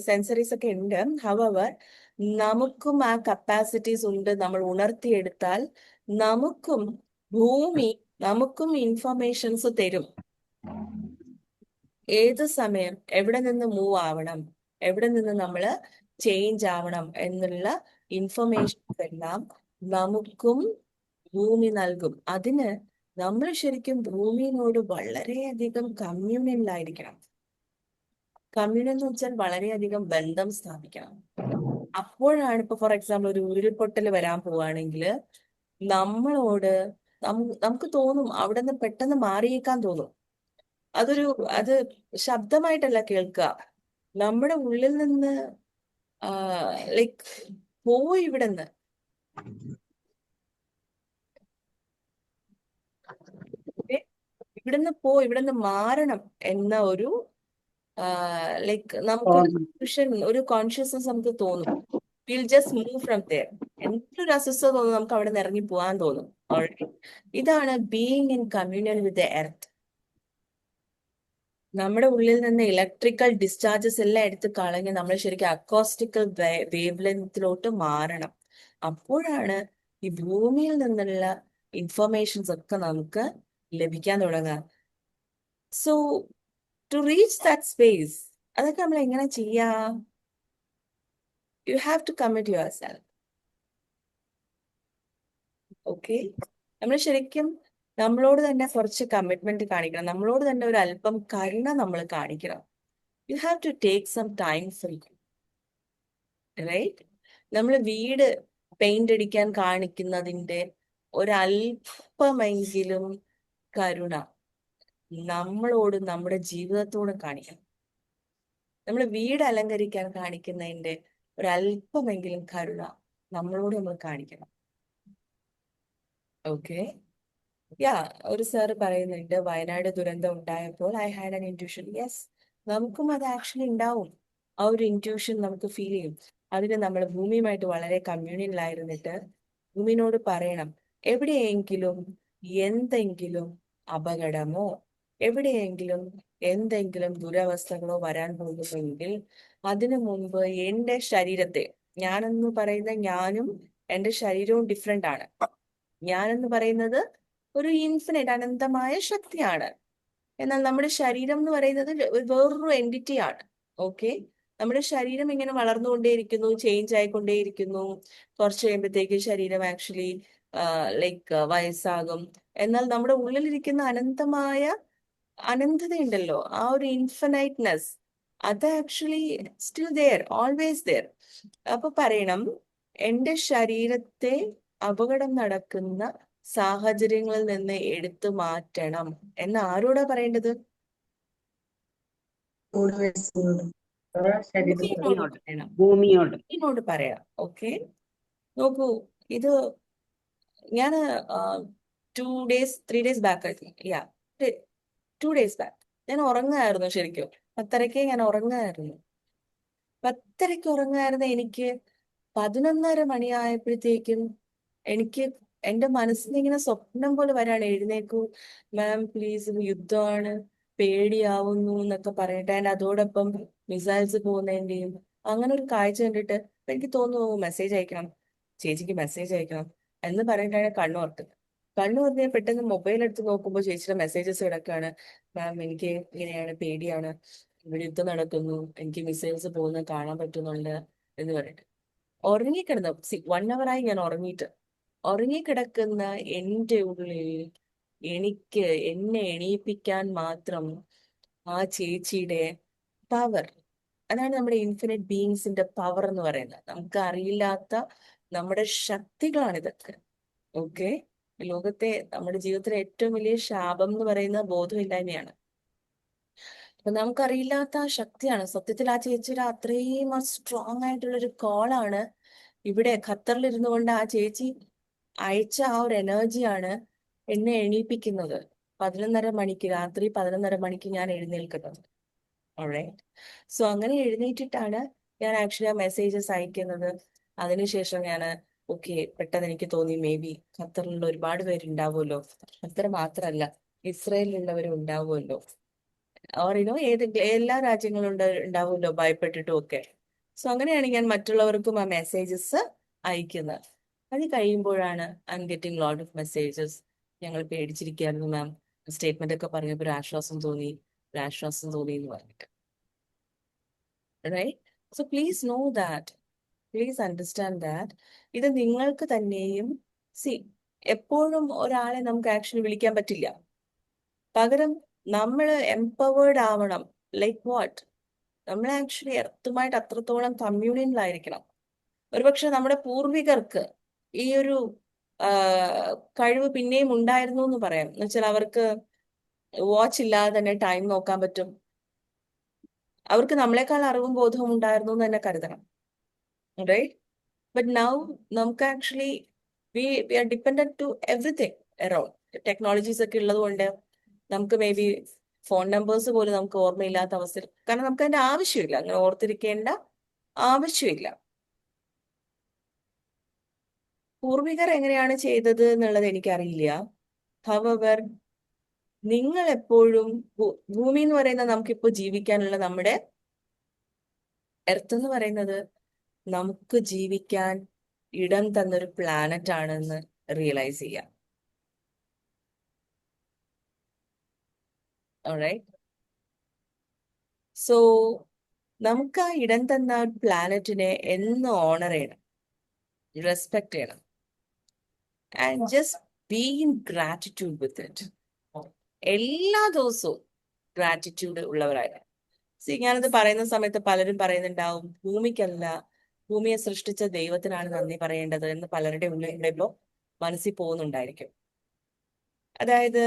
സെൻസറീസ് ഒക്കെ ഉണ്ട്. ഹവർ നമുക്കും ആ കപ്പാസിറ്റീസ് ഉണ്ട്. നമ്മൾ ഉണർത്തിയെടുത്താൽ നമുക്കും ഭൂമി നമുക്കും ഇൻഫർമേഷൻസ് തരും. ഏത് സമയം എവിടെ നിന്ന് മൂവ് ആവണം, എവിടെ നിന്ന് നമ്മൾ ചേഞ്ച് ആവണം എന്നുള്ള ഇൻഫർമേഷൻസ് എല്ലാം നമുക്കും ഭൂമി നൽകും. അതിന് നമ്മൾ ശരിക്കും ഭൂമിയോട് വളരെയധികം കമ്മ്യൂണലായിരിക്കണം. കമ്മ്യൂണൽ എന്ന് വെച്ചാൽ വളരെയധികം ബന്ധം സ്ഥാപിക്കണം. അപ്പോഴാണ് ഇപ്പൊ ഫോർ എക്സാമ്പിൾ ഒരു ഉരുൾപൊട്ടൽ വരാൻ പോവാണെങ്കിൽ നമ്മളോട് നമുക്ക് തോന്നും, അവിടെ നിന്ന് പെട്ടെന്ന് മാറിയേക്കാൻ തോന്നും. അത് ശബ്ദമായിട്ടല്ല കേൾക്കുക, നമ്മുടെ ഉള്ളിൽ നിന്ന് ലൈക്ക് പോയി ഇവിടുന്ന് ഇവിടുന്ന് മാറണം എന്ന ഒരു ലൈക്ക് ഒരു കോൺഷ്യസ്നസ് നമുക്ക് തോന്നും. Will just move from there. എന്തൊരു അസ്വസ്ഥത തോന്നും, നമുക്ക് അവിടെ നിന്ന് ഇറങ്ങി പോകാൻ തോന്നും. ഇതാണ് being in communal with the earth. നമ്മുടെ ഉള്ളിൽ നിന്ന് ഇലക്ട്രിക്കൽ ഡിസ്ചാർജസ് എല്ലാം എടുത്ത് കളഞ്ഞ് നമ്മൾ ശരിക്കും അക്കോസ്റ്റിക്കൽ വേവ് ലെങ്തിലോട്ട് മാറണം. അപ്പോഴാണ് ഈ ഭൂമിയിൽ നിന്നുള്ള ഇൻഫർമേഷൻസ് ഒക്കെ നമുക്ക് ലഭിക്കാൻ തുടങ്ങുക. So to reach that space, അതൊക്കെ നമ്മൾ എങ്ങനെ ചെയ്യാം? You have to commit yourself. Okay, നമ്മൾ ശരിക്കും നമ്മളോട് തന്നെ കുറച്ച് കമ്മിറ്റ്മെന്റ് കാണിക്കണം. നമ്മളോട് തന്നെ ഒരു അല്പം കരുണ നമ്മൾ കാണിക്കണം. You have to take some time for you, right? നമ്മൾ വീട് പെയിന്റ് അടിക്കാൻ കാണിക്കുന്നതിന്റെ ഒരല്പമെങ്കിലും കരുണ നമ്മളോട് നമ്മുടെ ജീവിതത്തോട് കാണിക്കണം. നമ്മൾ വീട് അലങ്കരിക്കാൻ കാണിക്കുന്നതിന്റെ ഒരല്പമെങ്കിലും കരുണ നമ്മളോട് നമ്മൾ കാണിക്കണം. ഓക്കെ, യാ, ഒരു സാറ് പറയുന്നുണ്ട്, വയനാട് ദുരന്തം ഉണ്ടായപ്പോൾ I had an intuition. Yes, നമുക്കും അത് ആക്ച്വലി ഉണ്ടാവും. ആ ഒരു ഇൻറ്റ്യൂഷൻ നമുക്ക് ഫീൽ ചെയ്യും. അതിന് നമ്മൾ ഭൂമിയുമായിട്ട് വളരെ കമ്മ്യൂണിയലായിരുന്നിട്ട് ഭൂമിനോട് പറയണം, എവിടെയെങ്കിലും എന്തെങ്കിലും അപകടമോ എവിടെയെങ്കിലും എന്തെങ്കിലും ദുരവസ്ഥകളോ വരാൻ പോകുമെങ്കിൽ അതിനു മുൻപ് എൻ്റെ ശരീരത്തെ, ഞാനെന്ന് പറയുന്ന ഞാനും എൻ്റെ ശരീരവും ഡിഫറെന്റ് ആണ്. ഞാനെന്ന് പറയുന്നത് ഒരു ഇൻഫിനിറ്റ് അനന്തമായ ശക്തിയാണ്. എന്നാൽ നമ്മുടെ ശരീരം എന്ന് പറയുന്നത് വേറൊരു എൻറ്റിറ്റി ആണ്. ഓക്കെ, നമ്മുടെ ശരീരം ഇങ്ങനെ വളർന്നുകൊണ്ടേയിരിക്കുന്നു, ചേഞ്ച് ആയിക്കൊണ്ടേയിരിക്കുന്നു. കുറച്ച് കഴിയുമ്പോഴത്തേക്ക് ശരീരം ആക്ച്വലി ലൈക്ക് വയസ്സാകും. എന്നാൽ നമ്മുടെ ഉള്ളിലിരിക്കുന്ന അനന്തതയുണ്ടല്ലോ, ആ ഒരു ഇൻഫിനൈറ്റ്നെസ്, അത് actually still there, always there. അപ്പൊ പറയണം, എൻ്റെ ശരീരത്തെ അപകടം നടക്കുന്ന സാഹചര്യങ്ങളിൽ നിന്ന് എടുത്തു മാറ്റണം എന്ന് ആരോടാ പറയേണ്ടത്? ഭൂമിയോട് പറയണം. ഭൂമിയോട് പറയാം. ഓക്കെ, നോക്കൂ, ഇത് ഞാൻ 3 days ബാക്ക്, യാ 2 days ബാക്ക് ഞാൻ ഉറങ്ങായിരുന്നു. ശരിക്കും 10:30 ഞാൻ ഉറങ്ങായിരുന്നു. 10:30 ഉറങ്ങായിരുന്ന എനിക്ക് 11:30 മണിയായപ്പോഴത്തേക്കും എനിക്ക് എന്റെ മനസ്സിൽ ഇങ്ങനെ സ്വപ്നം പോലെ വരാണ്, എഴുന്നേക്കൂ മാം പ്ലീസ്, യുദ്ധമാണ്, പേടിയാവുന്നു എന്നൊക്കെ പറഞ്ഞിട്ട്, അതിന്റെ അതോടൊപ്പം മിസൈൽസ് പോകുന്നതിന്റെയും അങ്ങനെ ഒരു കാഴ്ച കണ്ടിട്ട് എനിക്ക് തോന്നുന്നു മെസ്സേജ് അയക്കണം, ചേച്ചിക്ക് മെസ്സേജ് അയക്കണം എന്ന് പറഞ്ഞിട്ടാണ് കണ്ണു തുറന്ന് പെട്ടെന്ന് മൊബൈൽ എടുത്ത് നോക്കുമ്പോൾ ചേച്ചിയുടെ മെസ്സേജസ് കിടക്കാണ്. മാം എനിക്ക് ഇങ്ങനെയാണ്, പേടിയാണ്, ഇവിടെ യുദ്ധം നടക്കുന്നു, എനിക്ക് മിസൈൽസ് പോകുന്നത് കാണാൻ പറ്റുന്നുണ്ട് എന്ന് പറഞ്ഞിട്ട് ഉറങ്ങിക്കിടന്നു. 1 hour ആയി ഞാൻ ഉറങ്ങിക്കിടക്കുന്ന എൻ്റെ ഉള്ളിൽ എന്നെ എണീപ്പിക്കാൻ മാത്രം ആ ചേച്ചിയുടെ പവർ, അതാണ് നമ്മുടെ ഇൻഫിനിറ്റ് ബീയിങ്സിന്റെ പവർ എന്ന് പറയുന്നത്. നമുക്ക് അറിയില്ലാത്ത നമ്മുടെ ശക്തികളാണ് ഇതൊക്കെ. ഓക്കെ, ലോകത്തെ നമ്മുടെ ജീവിതത്തിലെ ഏറ്റവും വലിയ ശാപം എന്ന് പറയുന്ന ബോധമില്ലായ്മയാണ്. അപ്പൊ നമുക്കറിയില്ലാത്ത ആ ശക്തിയാണ്. സത്യത്തിൽ ആ ചേച്ചിയുടെ അത്രയും സ്ട്രോങ് ആയിട്ടുള്ളൊരു കോളാണ് ഇവിടെ ഖത്തറിൽ ഇരുന്നു കൊണ്ട് ആ ചേച്ചി അയച്ച ആ ഒരു എനർജിയാണ് എന്നെ എണീപ്പിക്കുന്നത്. രാത്രി 11:30 മണിക്ക് ഞാൻ എഴുന്നേൽക്കുന്നത്. ഓൾറൈറ്റ്. സോ അങ്ങനെ എഴുന്നേറ്റിട്ടാണ് ഞാൻ ആക്ച്വലി ആ മെസ്സേജസ് അയക്കുന്നത്. അതിനുശേഷം ഞാൻ പെട്ടെന്ന് എനിക്ക് തോന്നി മേ ബി ഖത്തറിലുള്ള ഒരുപാട് പേരുണ്ടാവുമല്ലോ, ഖത്തർ മാത്രമല്ല ഇസ്രയേലിലുള്ളവരും ഉണ്ടാവുമല്ലോ, എല്ലാ രാജ്യങ്ങളും ഉണ്ടാവുമല്ലോ ഭയപ്പെട്ടിട്ടും ഒക്കെ. സോ അങ്ങനെയാണ് ഞാൻ മറ്റുള്ളവർക്കും ആ മെസ്സേജസ് അയക്കുന്നത്. അത് കഴിയുമ്പോഴാണ് I am getting lot of messages. ഞങ്ങൾ പേടിച്ചിരിക്കുകയായിരുന്നു മാം, സ്റ്റേറ്റ്മെന്റ് ഒക്കെ പറഞ്ഞപ്പോൾ ഒരു ആശ്വാസം തോന്നി എന്ന് പറഞ്ഞിട്ട്. Right. So please know that, please understand that ഇത് നിങ്ങൾക്ക് തന്നെയും എപ്പോഴും ഒരാളെ നമുക്ക് ആക്ച്വലി വിളിക്കാൻ പറ്റില്ല. പകരം നമ്മൾ എംപവേർഡ് ആവണം. Like what? നമ്മൾ ആക്ച്വലി എർത്തുമായിട്ട് അത്രത്തോളം കമ്മ്യൂണിയനിലായിരിക്കണം. ഒരുപക്ഷെ നമ്മുടെ പൂർവികർക്ക് ഈ ഒരു കഴിവ് പിന്നെയും ഉണ്ടായിരുന്നു എന്ന് പറയാം. എന്ന് വെച്ചാൽ അവർക്ക് വാച്ച് ഇല്ലാതെ തന്നെ ടൈം നോക്കാൻ പറ്റും. അവർക്ക് നമ്മളെക്കാൾ അറിവും ബോധവും ഉണ്ടായിരുന്നു എന്ന് തന്നെ കരുതണം. റൈറ്റ്. ബട്ട് നൗ നമുക്ക് actually we are dependent to everything around. Technologies ഒക്കെ ഉള്ളത് കൊണ്ട് നമുക്ക് മേ ബി ഫോൺ നമ്പേഴ്സ് പോലും നമുക്ക് ഓർമ്മയില്ലാത്ത അവസ്ഥയിൽ, കാരണം നമുക്ക് അതിന്റെ ആവശ്യമില്ല, അങ്ങനെ ഓർത്തിരിക്കേണ്ട ആവശ്യമില്ല. പൂർവികർ എങ്ങനെയാണ് ചെയ്തത് എന്നുള്ളത് എനിക്കറിയില്ല. ഹവർ നിങ്ങൾ എപ്പോഴും ഭൂമി എന്ന് പറയുന്നത് നമുക്കിപ്പോ ജീവിക്കാനുള്ള നമ്മുടെ എർത്ത് എന്ന് പറയുന്നത് നമുക്ക് ജീവിക്കാൻ ഇടം തന്നൊരു പ്ലാനറ്റ് ആണെന്ന് റിയലൈസ് ചെയ്യാം. ഓൾറൈറ്റ്. സോ നമുക്ക് ആ ഇടം തന്ന പ്ലാനറ്റിനെ എന്ന് ഓണർ ചെയ്യണം, റെസ്പെക്ട് ചെയ്യണം, and just be in gratitude with it. എല്ലാ ദിവസവും ഗ്രാറ്റിറ്റ്യൂഡ് ഉള്ളവരായിരുന്നു. ഞാനത് പറയുന്ന സമയത്ത് പലരും പറയുന്നുണ്ടാവും, ഭൂമിക്കല്ല, ഭൂമിയെ സൃഷ്ടിച്ച ദൈവത്തിനാണ് നന്ദി പറയേണ്ടത് എന്ന് പലരുടെ ഉള്ളിൽ ഇപ്പോ മനസ്സിൽ പോകുന്നുണ്ടായിരിക്കും. അതായത്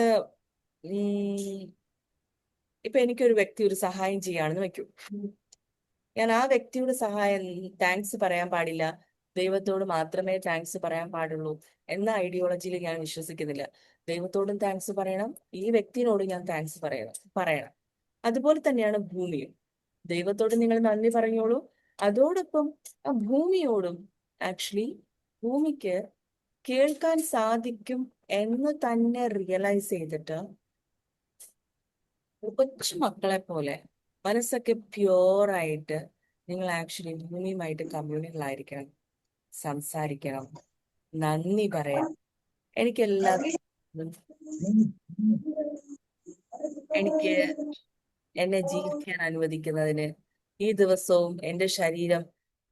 ഇപ്പൊ എനിക്കൊരു വ്യക്തി ഒരു സഹായം ചെയ്യാണെന്ന് വെക്കൂ, ഞാൻ ആ വ്യക്തിയുടെ താങ്ക്സ് പറയാൻ പാടില്ല, ദൈവത്തോട് മാത്രമേ താങ്ക്സ് പറയാൻ പാടുള്ളൂ എന്ന ഐഡിയോളജിയിൽ ഞാൻ വിശ്വസിക്കുന്നില്ല. ദൈവത്തോടും താങ്ക്സ് പറയണം, ഈ വ്യക്തിയോടും ഞാൻ താങ്ക്സ് പറയണം. അതുപോലെ തന്നെയാണ് ഭൂമിയും. ദൈവത്തോട് നിങ്ങൾ നന്ദി പറഞ്ഞോളൂ, അതോടൊപ്പം ആ ഭൂമിയോടും ആക്ച്വലി ഭൂമിക്ക് കേൾക്കാൻ സാധിക്കും എന്ന് തന്നെ റിയലൈസ് ചെയ്തിട്ട് കൊച്ചു മക്കളെ പോലെ മനസ്സൊക്കെ പ്യുവറായിട്ട് നിങ്ങൾ ആക്ച്വലി ഭൂമിയുമായിട്ട് കമ്മ്യൂണികളായിരിക്കണം, സംസാരിക്കണം, നന്ദി പറയാം. എനിക്ക് എന്നെ ജീവിക്കാൻ അനുവദിക്കുന്നതിന്, ഈ ദിവസവും എൻ്റെ ശരീരം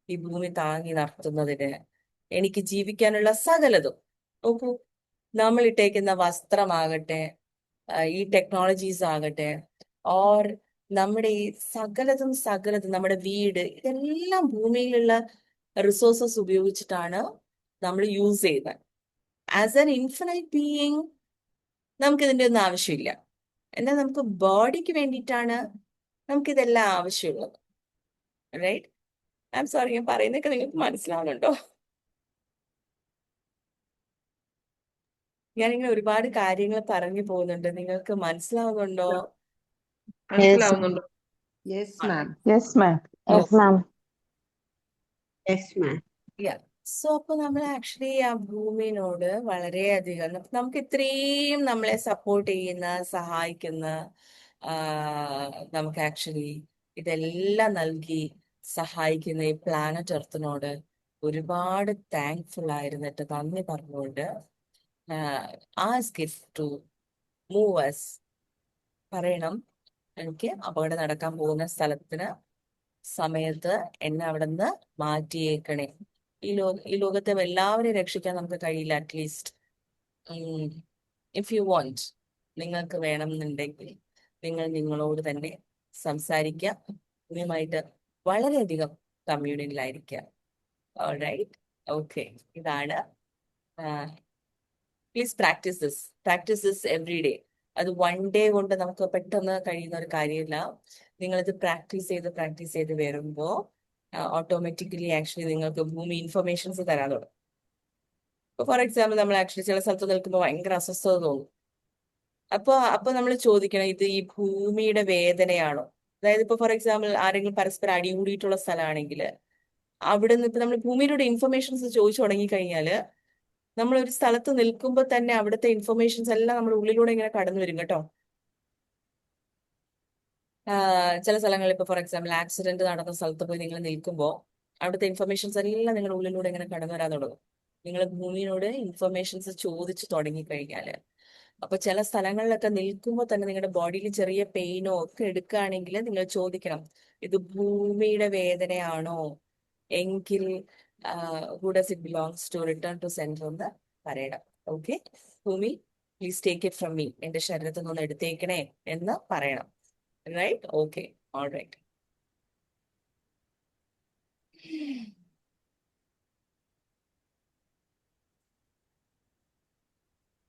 ഈ ഭൂമി താങ്ങി നിർത്തുന്നതിന്, എനിക്ക് ജീവിക്കാനുള്ള സകലതും, നോക്കൂ, നമ്മൾ ഇട്ടേക്കുന്ന വസ്ത്രമാകട്ടെ, ഈ ടെക്നോളജീസ് ആകട്ടെ, ഓർ നമ്മുടെ ഈ സകലതും നമ്മുടെ വീട്, ഇതെല്ലാം ഭൂമിയിലുള്ള റിസോഴ്സസ് ഉപയോഗിച്ചിട്ടാണ് നമ്മൾ യൂസ് ചെയ്യുന്നത്. ആസ് എൻ ഇൻഫിനൈറ്റ് ബീയിങ് നമുക്ക് ഇതിൻ്റെ ഒന്നും ആവശ്യമില്ല. എന്നാൽ നമുക്ക് ബോഡിക്ക് വേണ്ടിയിട്ടാണ് നമുക്കിതെല്ലാം ആവശ്യമുള്ളത്. റൈറ്റ്. ഐ എം സോറി, ഞാൻ പറയുന്നതൊക്കെ നിങ്ങൾക്ക് മനസ്സിലാവുന്നുണ്ടോ? ഞാനിങ്ങനെ ഒരുപാട് കാര്യങ്ങൾ പറഞ്ഞു പോകുന്നുണ്ട്, നിങ്ങൾക്ക് മനസ്സിലാവുന്നുണ്ടോ? മനസ്സിലാവുന്നുണ്ടോ? Yes, ma'am. Yes, ma'am. Yes, ma'am. Yes, ma'am. So അപ്പൊ നമ്മൾ ആക്ച്വലി ആ ഭൂമിനോട് വളരെയധികം നമുക്ക് ഇത്രയും നമ്മളെ സപ്പോർട്ട് ചെയ്യുന്ന, സഹായിക്കുന്ന, നമുക്ക് ആക്ച്വലി ഇതെല്ലാം നൽകി സഹായിക്കുന്ന ഈ പ്ലാനറ്റ് എർത്തിനോട് ഒരുപാട് താങ്ക്ഫുൾ ആയിരുന്നിട്ട് നന്ദി പറഞ്ഞുകൊണ്ട് ask it to move us. പറയണം, എനിക്ക് അപകടം നടക്കാൻ പോകുന്ന സമയത്ത് എന്നെ അവിടെ നിന്ന് മാറ്റിയേക്കണേ. ഈ ലോകത്തെ എല്ലാവരെയും രക്ഷിക്കാൻ നമുക്ക് കഴിയില്ല. അറ്റ്ലീസ്റ്റ് ഇഫ് യു വാണ്ട്, നിങ്ങൾക്ക് വേണമെന്നുണ്ടെങ്കിൽ നിങ്ങൾ നിങ്ങളോട് തന്നെ സംസാരിക്കുക, ഭൂമിയുമായിട്ട് വളരെയധികം കമ്മ്യൂണിയനിലായിരിക്കുക. ഓൾറൈറ്റ്. ഓക്കെ, ഇതാണ്. Please practice this every day. അത് വൺ ഡേ കൊണ്ട് നമുക്ക് പെട്ടെന്ന് കഴിയുന്ന ഒരു കാര്യമില്ല. നിങ്ങളിത് പ്രാക്ടീസ് ചെയ്ത് വരുമ്പോൾ ഓട്ടോമാറ്റിക്കലി ആക്ച്വലി നിങ്ങൾക്ക് ഭൂമി ഇൻഫർമേഷൻസ് തരാൻ തുടങ്ങും. ഇപ്പൊ ഫോർ എക്സാമ്പിൾ, നമ്മൾ ആക്ച്വലി ചില സ്ഥലത്ത് നിൽക്കുമ്പോൾ ഭയങ്കര അസ്വസ്ഥത തോന്നും. അപ്പൊ നമ്മൾ ചോദിക്കണം, ഇത് ഈ ഭൂമിയുടെ വേദനയാണോ? അതായത് ഇപ്പൊ ഫോർ എക്സാമ്പിൾ ആരെങ്കിലും പരസ്പരം അടികൂടിയിട്ടുള്ള സ്ഥലമാണെങ്കിൽ അവിടെ നിന്ന് ഇപ്പൊ നമ്മൾ ഭൂമിയിലൂടെ ഇൻഫർമേഷൻസ് ചോദിച്ചു തുടങ്ങി കഴിഞ്ഞാല് നമ്മൾ ഒരു സ്ഥലത്ത് നിൽക്കുമ്പോൾ തന്നെ അവിടുത്തെ ഇൻഫർമേഷൻസ് എല്ലാം നമ്മുടെ ഉള്ളിലൂടെ ഇങ്ങനെ കടന്നു വരും കേട്ടോ. ചില സ്ഥലങ്ങളിൽ ഇപ്പൊ ഫോർ എക്സാമ്പിൾ ആക്സിഡന്റ് നടന്ന സ്ഥലത്ത് പോയി നിങ്ങൾ നിൽക്കുമ്പോൾ അവിടുത്തെ ഇൻഫർമേഷൻസ് എല്ലാം നിങ്ങളുടെ ഉള്ളിലൂടെ ഇങ്ങനെ കടന്നു വരാൻ തുടങ്ങും. നിങ്ങൾ ഭൂമിയോട് ഇൻഫർമേഷൻസ് ചോദിച്ചു തുടങ്ങിക്കഴിഞ്ഞാല്. അപ്പൊ ചില സ്ഥലങ്ങളിലൊക്കെ നിൽക്കുമ്പോൾ തന്നെ നിങ്ങളുടെ ബോഡിയിൽ ചെറിയ പെയിനോ ഒക്കെ എടുക്കുകയാണെങ്കിൽ നിങ്ങൾ ചോദിക്കണം, ഇത് ഭൂമിയുടെ വേദനയാണോ എങ്കിൽ who does it belongs to return to centre എന്ന് പറയണം. ഓക്കെ, ഭൂമി please take it from me, എന്റെ ശരീരത്തിൽ നിന്ന് എടുത്തേക്കണേ എന്ന് പറയണം. Right? Okay, all right.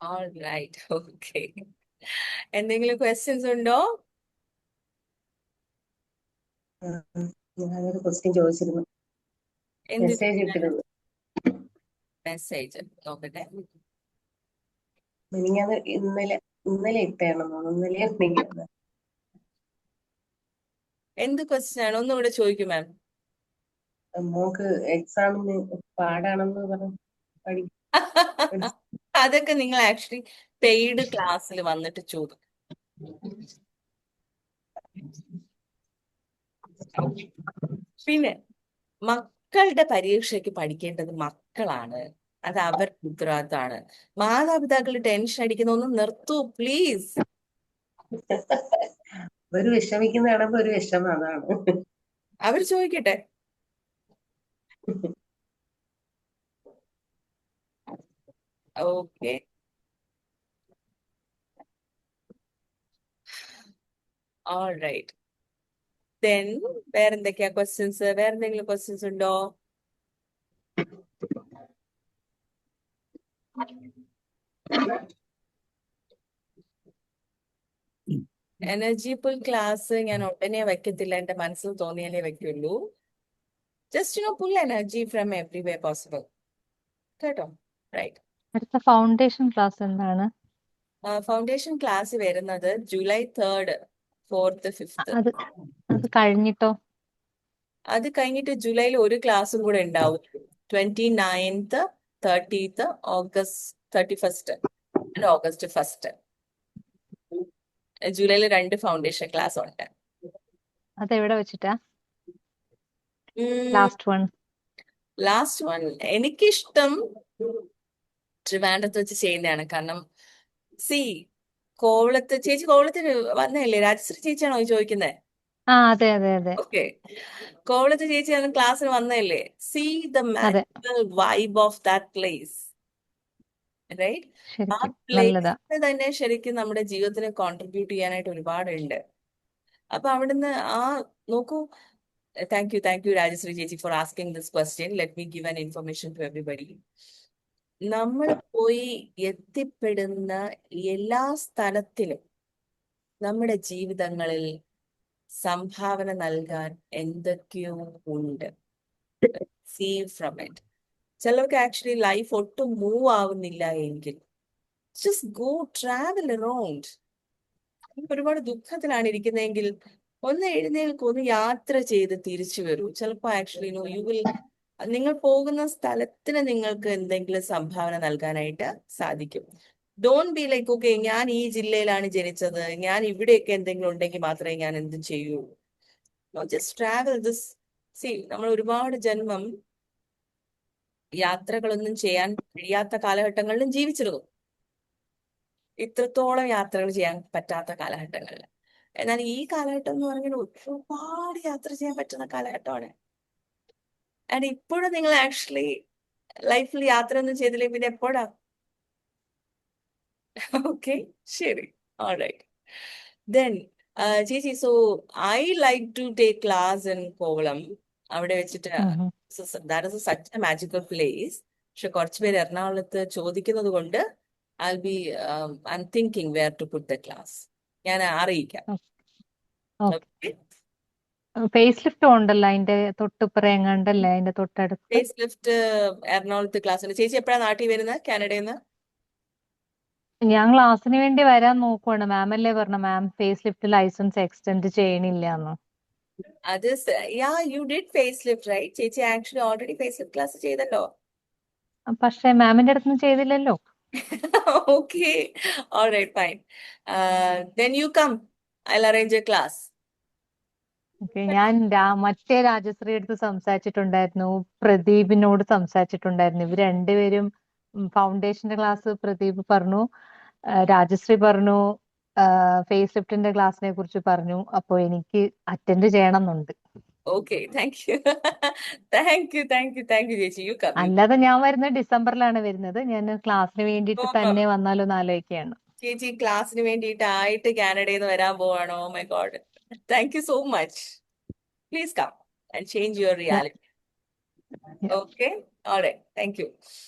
All right, okay. എന്തെങ്കിലും ക്വസ്റ്റ്യൻസ് ഉണ്ടോ? ഞാനൊരു ക്വസ്റ്റ്യൻ ചോദിച്ചിരുന്നു, എന്ത് മെസ്സേജ് ഇട്ടിരുന്നു. മെസ്സേജ് നോക്കട്ടെ. മിനിഞ്ഞാന്ന് ഇന്നലെ ഇട്ടേണം, ഇന്നലെ ഉണ്ടെങ്കിൽ എന്ത് ക്വസ്റ്റ്യൻ ആണ്? ഒന്നുകൂടെ ചോദിക്കും മാം. മോക്ക് എക്സാമിന് പാടാണെന്ന് പറഞ്ഞു അതൊക്കെ നിങ്ങൾ ആക്ച്വലി പെയ്ഡ് ക്ലാസ്സിൽ വന്നിട്ട് ചോദിക്കും. പിന്നെ മക്കളുടെ പരീക്ഷയ്ക്ക് പഠിക്കേണ്ടത് മക്കളാണ്, അത് അവരുടെ ഉത്തരവാദിത്തമാണ്. മാതാപിതാക്കൾ ടെൻഷൻ അടിക്കുന്ന ഒന്ന് നിർത്തൂ പ്ലീസ്. ഒരു വിഷമിക്കുന്ന കാണുമ്പോ ഒരു വിഷമം, അതാണ്. അവർ ചോദിക്കട്ടെ. Okay, all right. ദെൻ വേറെന്തൊക്കെയാ ക്വസ്റ്റ്യൻസ്? വേറെന്തെങ്കിലും ക്വസ്റ്റ്യൻസ് ഉണ്ടോ? എനർജി പുൾ ക്ലാസ് ഞാൻ ഉടനെ വെക്കത്തില്ല, എന്റെ മനസ്സിൽ തോന്നിയാലേ വെക്കുള്ളൂ. Just pull energy from every way possible. കേട്ടോ? റൈറ്റ്. അടുത്ത ഫൗണ്ടേഷൻ ക്ലാസ് എന്താണ്? ഫൗണ്ടേഷൻ ക്ലാസ് വരുന്നത് ജൂലൈ 3rd, 4th, 5th. അത് അത് കഴിഞ്ഞിട്ടോ? അത് കഴിഞ്ഞിട്ട് ജൂലൈയിൽ ഒരു ക്ലാസ്സും കൂടെ ഉണ്ടാവും. 29th, 30th, August 31st and August 1st. ജൂലൈയിൽ 2 ഫൗണ്ടേഷൻ ക്ലാസ് ഉണ്ട്. അതെവിടെ വെച്ചിട്ടാ ലാസ്റ്റ് വൺ? ലാസ്റ്റ് വൺ എനിക്കിഷ്ടം ട്രിവാൻഡ്രത്ത് വെച്ച് ചെയ്യുന്നതാണ്. കാരണം കോവളത്ത് ചേച്ചി കോവളത്തിന് വന്നതല്ലേ? രാജശ്രീ ചേച്ചിയാണോ ചോദിക്കുന്നത്? ആ അതെ അതെ അതെ ഓക്കെ, കോവളത്ത് ചേച്ചി ക്ലാസ്സിന് വന്നതല്ലേ? സീ ദ അതെ, magical vibe of that place, right? ആ ശരിക്കും നല്ലതാ. പ്ലേസ് തന്നെ ശരിക്കും നമ്മുടെ ജീവിതത്തിന് കോൺട്രിബ്യൂട്ട് ചെയ്യാനായിട്ട് ഒരുപാടുണ്ട്. അപ്പൊ അവിടുന്ന് നോക്കൂ. താങ്ക് യു രാജശ്രീ ചേച്ചി for asking this question. Let me give an information to everybody. നമ്മൾ പോയി എത്തിപ്പെടുന്ന എല്ലാ സ്ഥലത്തിലും നമ്മുടെ ജീവിതങ്ങളിൽ സംഭാവന നൽകാൻ എന്തൊക്കെയോ ഉണ്ട്. Sieve from it. ചിലർക്ക് ആക്ച്വലി ലൈഫ് ഒട്ടും മൂവ് ആവുന്നില്ല എങ്കിൽ ജസ്റ്റ് ഗോ ട്രാവൽ അറൗണ്ട്. ഒരുപാട് ദുഃഖത്തിലാണ് ഇരിക്കുന്നതെങ്കിൽ ഒന്ന് എഴുന്നേൽക്കും, ഒന്ന് യാത്ര ചെയ്ത് തിരിച്ചു വരൂ. ചിലപ്പോൾ ആക്ച്വലി നിങ്ങൾ പോകുന്ന സ്ഥലത്തിന് നിങ്ങൾക്ക് എന്തെങ്കിലും സംഭാവന നൽകാനായിട്ട് സാധിക്കും. ഡോണ്ട് ബി ലൈക്ക് ഓക്കെ ഞാൻ ഈ ജില്ലയിലാണ് ജനിച്ചത്, ഞാൻ ഇവിടെയൊക്കെ എന്തെങ്കിലും ഉണ്ടെങ്കിൽ മാത്രമേ ഞാൻ എന്ത് ചെയ്യൂ. Just travel this. നമ്മൾ ഒരുപാട് ജന്മം യാത്രകളൊന്നും ചെയ്യാൻ കഴിയാത്ത കാലഘട്ടങ്ങളിലും ജീവിച്ചിരുന്നു. ഇത്രത്തോളം യാത്രകൾ ചെയ്യാൻ പറ്റാത്ത കാലഘട്ടങ്ങളിൽ. എന്നാൽ ഈ കാലഘട്ടം എന്ന് പറഞ്ഞാൽ ഒരുപാട് യാത്ര ചെയ്യാൻ പറ്റുന്ന കാലഘട്ടമാണ്. ആൻഡ് ഇപ്പോഴും നിങ്ങൾ ആക്ച്വലി ലൈഫിൽ യാത്ര ഒന്നും ചെയ്തില്ലെങ്കിൽ പിന്നെ എപ്പോഴാ? ഓക്കെ, ശരി, ഓൾറൈറ്റ്. ദെൻ ചേച്ചി, so I like to take class in Kovalam. അവിടെ വെച്ചിട്ട് that is such a magical place. പക്ഷെ കുറച്ചുപേര് എറണാകുളത്ത് ചോദിക്കുന്നത് കൊണ്ട് I'm thinking where to put the class. ഞാൻ അറിയിക്കാം. ഫേസ് ലിഫ്റ്റ് ഉണ്ടല്ലോ അതിന്റെ തൊട്ടുപ്പുറം എങ്ങാണ്ടല്ലേ, അതിന്റെ തൊട്ടടുത്ത്. ഫേസ് ലിഫ്റ്റ് എറണാകുളത്ത് ക്ലാസ് ഉണ്ട്. ചേച്ചി എപ്പോഴാണ് നാട്ടിൽ വരുന്നത് കാനഡയിൽ നിന്ന്? ഞാൻ ക്ലാസ്സിന് വേണ്ടി വരാൻ നോക്കുവാണ്. മാം അല്ലേ പറഞ്ഞ മാം ഫേസ് ലിഫ്റ്റ് ലൈസൻസ് എക്സ്റ്റെൻഡ് ചെയ്യണില്ല എന്ന്. അത് you did face lift right? ചേച്ചി actually already face lift class ചെയ്തല്ലോ. പക്ഷെ മാമിന്റെ അടുത്തൊന്നും ചെയ്തില്ലല്ലോ. Okay, all right, fine. Then you come. I'll arrange a class. Okay, ഞാൻ മറ്റേ രാജശ്രീ അടുത്ത് സംസാരിച്ചിട്ടുണ്ടായിരുന്നു, പ്രദീപിനോട് സംസാരിച്ചിട്ടുണ്ടായിരുന്നു. ഇവർ രണ്ടുപേരും ഫൗണ്ടേഷന്റെ ക്ലാസ് പ്രദീപ് പറഞ്ഞു, രാജശ്രീ പറഞ്ഞു ഫേസ് ലിഫ്റ്റിന്റെ ക്ലാസ്സിനെ കുറിച്ച് പറഞ്ഞു. അപ്പൊ എനിക്ക് അറ്റൻഡ് ചെയ്യണം എന്നുണ്ട്. Okay, thank you. Thank you, ചേച്ചി. You come. അല്ലാതെ ഞാൻ വരുന്നത് ഡിസംബറിലാണ് വരുന്നത്. ഞാൻ ക്ലാസ്സിന് വേണ്ടിയിട്ട് No, തന്നെ വന്നാലോ എന്ന് ആലോചിക്കുകയാണ്. ചേച്ചി ക്ലാസ്സിന് വേണ്ടിയിട്ടായിട്ട് കാനഡയിൽ നിന്ന് വരാൻ പോവാണോ? My God. Thank you so much. Please come and change your Yeah. reality. Okay? All right. Thank you.